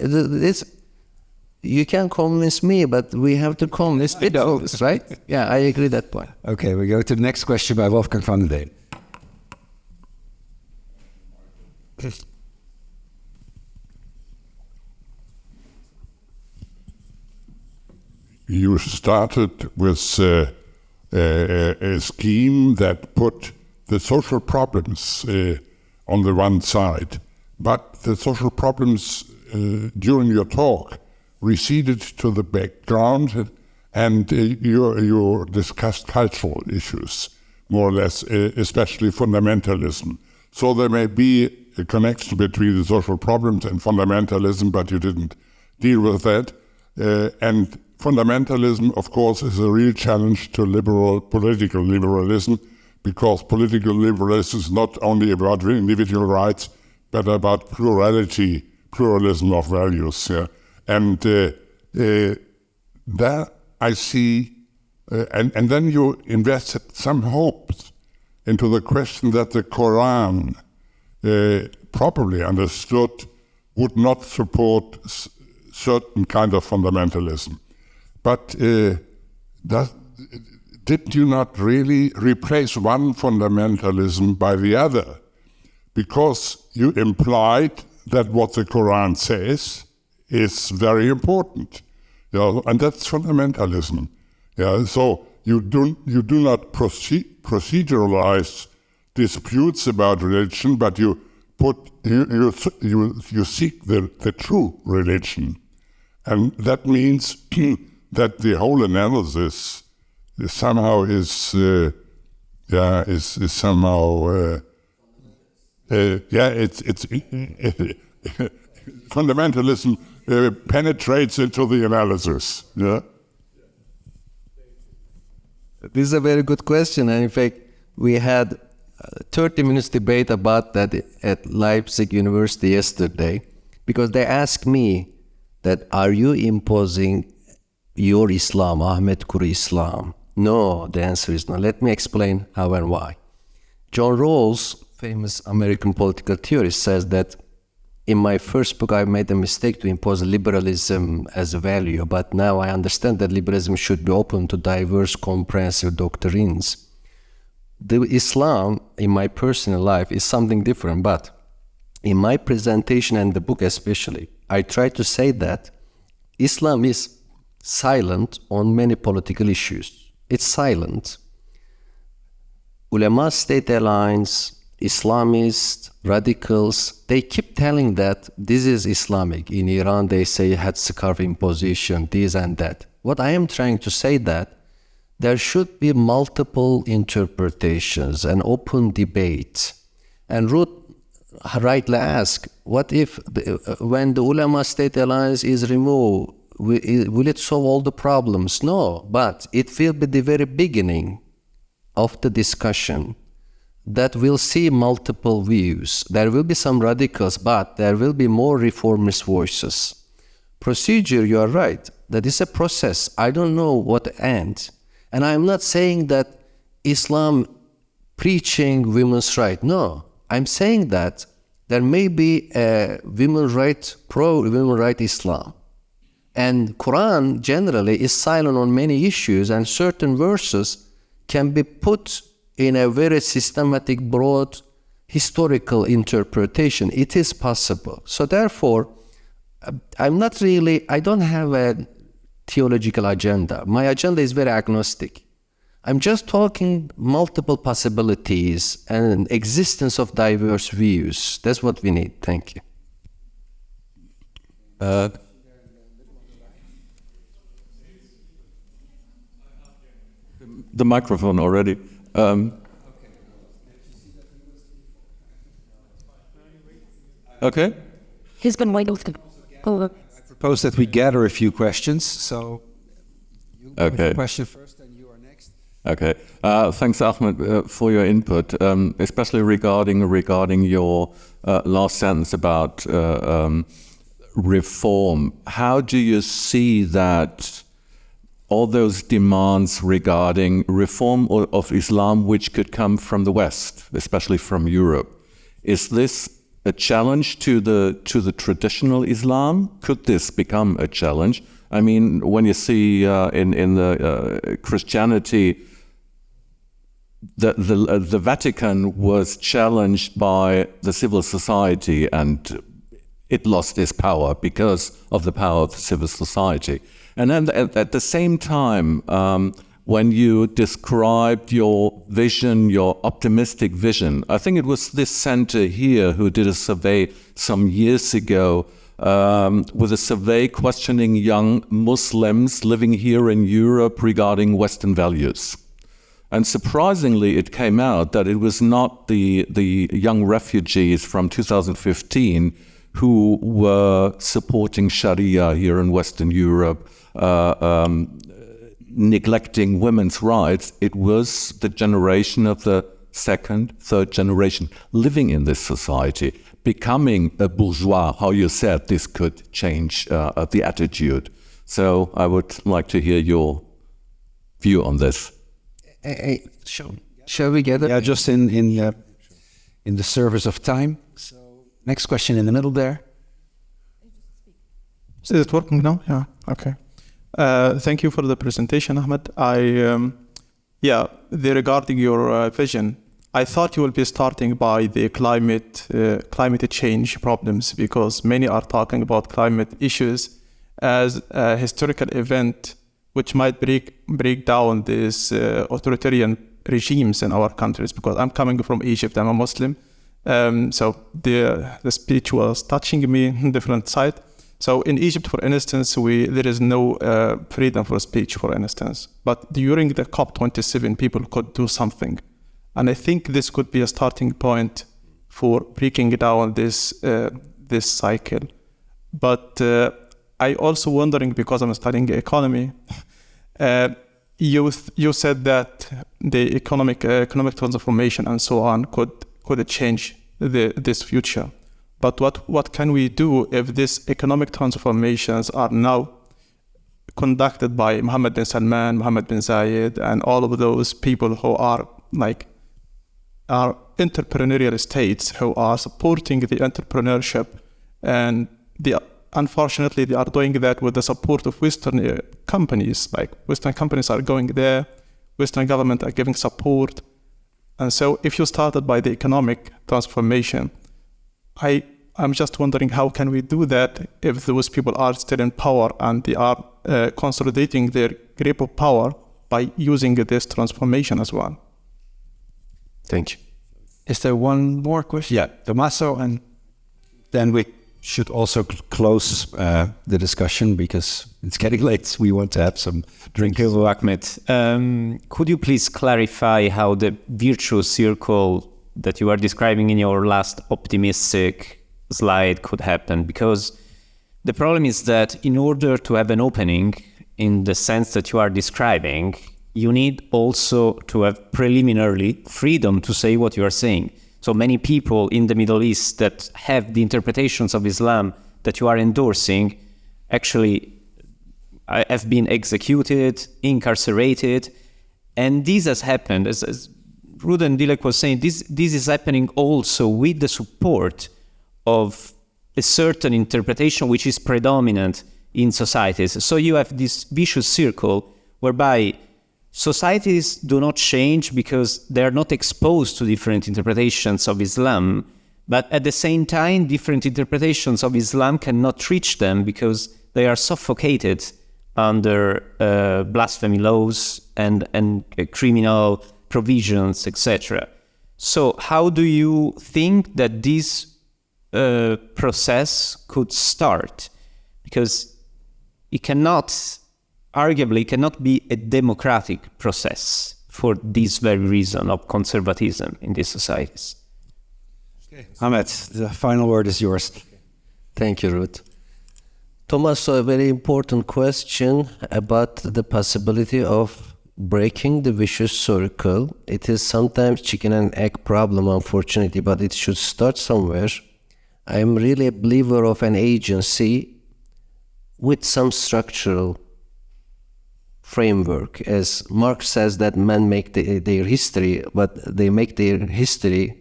you can convince me, but we have to convince those, right? Yeah, I agree that point. Okay, we go to the next question by Wolfgang van den Deen. You started with a scheme that put the social problems on the one side, but the social problems during your talk receded to the background, and you discussed cultural issues, more or less, especially fundamentalism. So there may be a connection between the social problems and fundamentalism, but you didn't deal with that. And fundamentalism, of course, is a real challenge to political liberalism, because political liberalism is not only about individual rights, but about pluralism of values. Yeah? And there I see, and then you invested some hopes into the question that the Quran, properly understood, would not support certain kind of fundamentalism. But did you not really replace one fundamentalism by the other? Because you implied that what the Quran says is very important, and that's fundamentalism. Yeah, so you do not proceduralize disputes about religion, but you seek the true religion, and that means that the whole analysis somehow is somehow fundamentalism penetrates into the analysis. Yeah. This is a very good question, and in fact, we had 30 minutes debate about that at Leipzig University yesterday, because they asked me that, are you imposing your Islam, Ahmet Kuru Islam? No, the answer is no. Let me explain how and why. John Rawls, famous American political theorist, says that in my first book I made a mistake to impose liberalism as a value, but now I understand that liberalism should be open to diverse, comprehensive doctrines. The Islam in my personal life is something different, but in my presentation and the book especially, I try to say that Islam is silent on many political issues. It's silent. Ulema, state alliance, Islamists, radicals, they keep telling that this is Islamic. In Iran, they say headscarf imposition, this and that. What I am trying to say that there should be multiple interpretations and open debate. And Ruud rightly asked, what if when the ulama state alliance is removed, will it solve all the problems? No, but it will be the very beginning of the discussion that we'll see multiple views. There will be some radicals, but there will be more reformist voices. Procedure, you are right, that is a process. I don't know what end. And I'm not saying that Islam preaching women's rights. No, I'm saying that there may be a women's right, pro-women's right Islam. And Quran generally is silent on many issues, and certain verses can be put in a very systematic, broad, historical interpretation. It is possible. So therefore, I don't have a theological agenda. My agenda is very agnostic. I'm just talking multiple possibilities and existence of diverse views. That's what we need. Thank you. The microphone already. Okay. He's been waiting. I propose that we gather a few questions. So, you go with the question first, and you are next. Okay. Thanks, Ahmed, for your input, especially regarding your last sentence about reform. How do you see that all those demands regarding reform of Islam, which could come from the West, especially from Europe, is this a challenge to the traditional Islam? Could this become a challenge? I mean, when you see in the Christianity, the Vatican was challenged by the civil society, and it lost its power because of the power of the civil society. And then at the same time, when you described your vision, your optimistic vision, I think it was this center here who did a survey some years ago with a survey questioning young Muslims living here in Europe regarding Western values. And surprisingly, it came out that it was not the young refugees from 2015 who were supporting Sharia here in Western Europe, neglecting women's rights. It was the generation of the second, third generation living in this society, becoming a bourgeois. How you said this could change the attitude. So I would like to hear your view on this. Shall we get it? Yeah, just in the service of time. So next question in the middle there. Is it working now? Yeah. Okay. Thank you for the presentation, Ahmed. Regarding your vision, I thought you will be starting by the climate change problems, because many are talking about climate issues as a historical event which might break down these authoritarian regimes in our countries. Because I'm coming from Egypt, I'm a Muslim, so the speech was touching me on different side. So in Egypt, for instance, there is no freedom for speech, for instance. But during the COP27, people could do something. And I think this could be a starting point for breaking down this cycle. But I also wondering, because I'm studying economy, you said that the economic transformation and so on could change this future. But what can we do if these economic transformations are now conducted by Mohammed bin Salman, Mohammed bin Zayed, and all of those people who are entrepreneurial states who are supporting the entrepreneurship, and unfortunately they are doing that with the support of Western companies. Like Western companies are going there, Western government are giving support. And so if you started by the economic transformation, I'm just wondering, how can we do that if those people are still in power and they are consolidating their grip of power by using this transformation as well? Thank you. Is there one more question? Yeah, Tommaso, and then we should also close the discussion because it's getting late. We want to have some drink. Thank you, Ahmed. Could you please clarify how the virtuous circle that you are describing in your last optimistic slide could happen? Because the problem is that in order to have an opening in the sense that you are describing, you need also to have preliminarily freedom to say what you are saying. So many people in the Middle East that have the interpretations of Islam that you are endorsing actually have been executed, incarcerated, and this has happened, as Ruud and Dilek was saying, this is happening also with the support of a certain interpretation which is predominant in societies. So you have this vicious circle whereby societies do not change because they are not exposed to different interpretations of Islam, but at the same time, different interpretations of Islam cannot reach them because they are suffocated under blasphemy laws and criminal provisions, etc. So how do you think that this process could start? Because it arguably cannot be a democratic process for this very reason of conservatism in these societies. Okay. Ahmed, the final word is yours. Thank you, Ruud. Thomas, a very important question about the possibility of breaking the vicious circle. It is sometimes chicken and egg problem, unfortunately, but it should start somewhere. I am really a believer of an agency with some structural framework. As Marx says that men make their history, but they make their history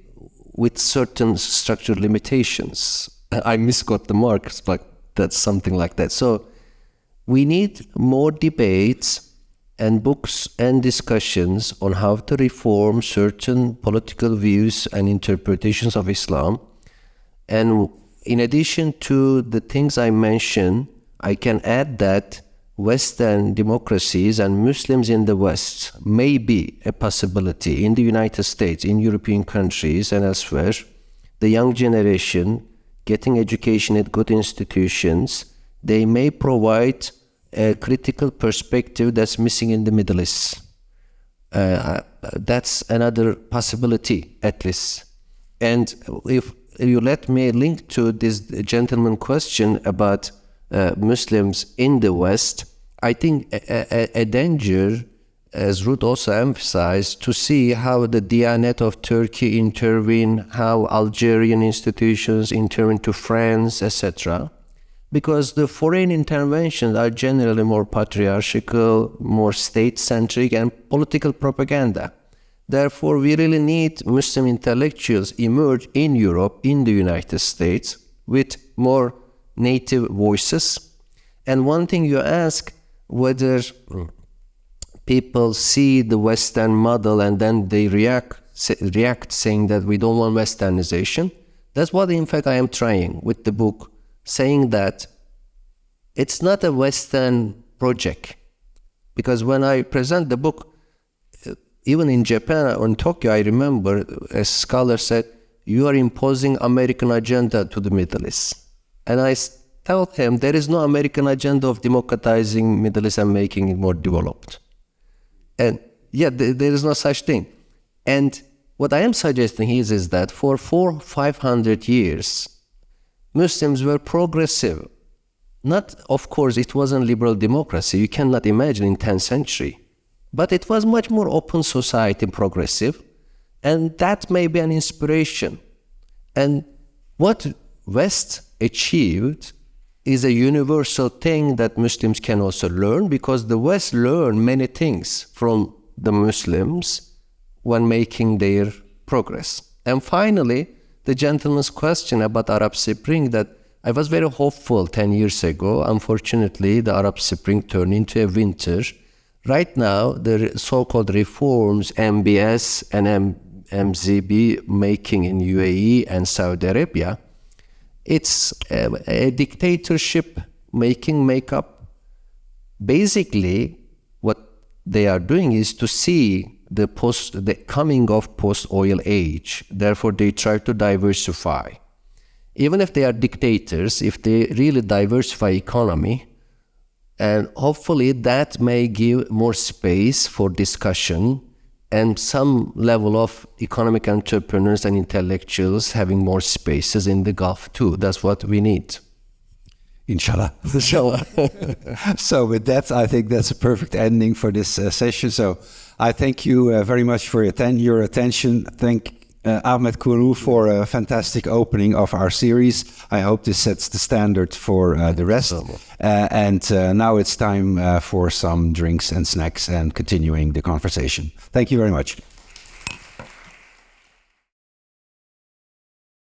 with certain structural limitations. I misquote the Marx, but that's something like that. So we need more debates and books and discussions on how to reform certain political views and interpretations of Islam. And in addition to the things I mentioned, I can add that Western democracies and Muslims in the West may be a possibility in the United States, in European countries and elsewhere. The young generation getting education at good institutions, they may provide a critical perspective that's missing in the Middle East. That's another possibility, at least. And if you let me link to this gentleman question about Muslims in the West, I think a danger, as Ruud also emphasized, to see how the Diyanet of Turkey intervene, how Algerian institutions intervene to France, etc. Because the foreign interventions are generally more patriarchal, more state-centric, and political propaganda. Therefore, we really need Muslim intellectuals emerge in Europe, in the United States, with more native voices. And one thing you ask, whether people see the Western model and then they react saying that we don't want Westernization. That's what, in fact, I am trying with the book, saying that it's not a Western project. Because when I present the book, even in Japan or in Tokyo, I remember a scholar said, you are imposing American agenda to the Middle East. And I tell him, there is no American agenda of democratizing Middle East and making it more developed. And yeah, there is no such thing. And what I am suggesting is that for 400-500 years, Muslims were progressive. Not, of course, it wasn't liberal democracy. You cannot imagine in 10th century. But it was much more open society, progressive. And that may be an inspiration. And what West achieved is a universal thing that Muslims can also learn, because the West learned many things from the Muslims when making their progress. And finally, the gentleman's question about Arab Spring, that I was very hopeful 10 years ago. Unfortunately, the Arab Spring turned into a winter. Right now, the so-called reforms MBS and MZB making in UAE and Saudi Arabia, it's a dictatorship makeup. Basically, what they are doing is to see the coming of post-oil age. Therefore, they try to diversify. Even if they are dictators, if they really diversify economy, and hopefully that may give more space for discussion and some level of economic entrepreneurs and intellectuals having more spaces in the Gulf too. That's what we need. Inshallah. So with that, I think that's a perfect ending for this session. So I thank you very much for your attention. Thank Ahmet Kuru for a fantastic opening of our series. I hope this sets the standard for the rest. And now it's time for some drinks and snacks and continuing the conversation. Thank you very much.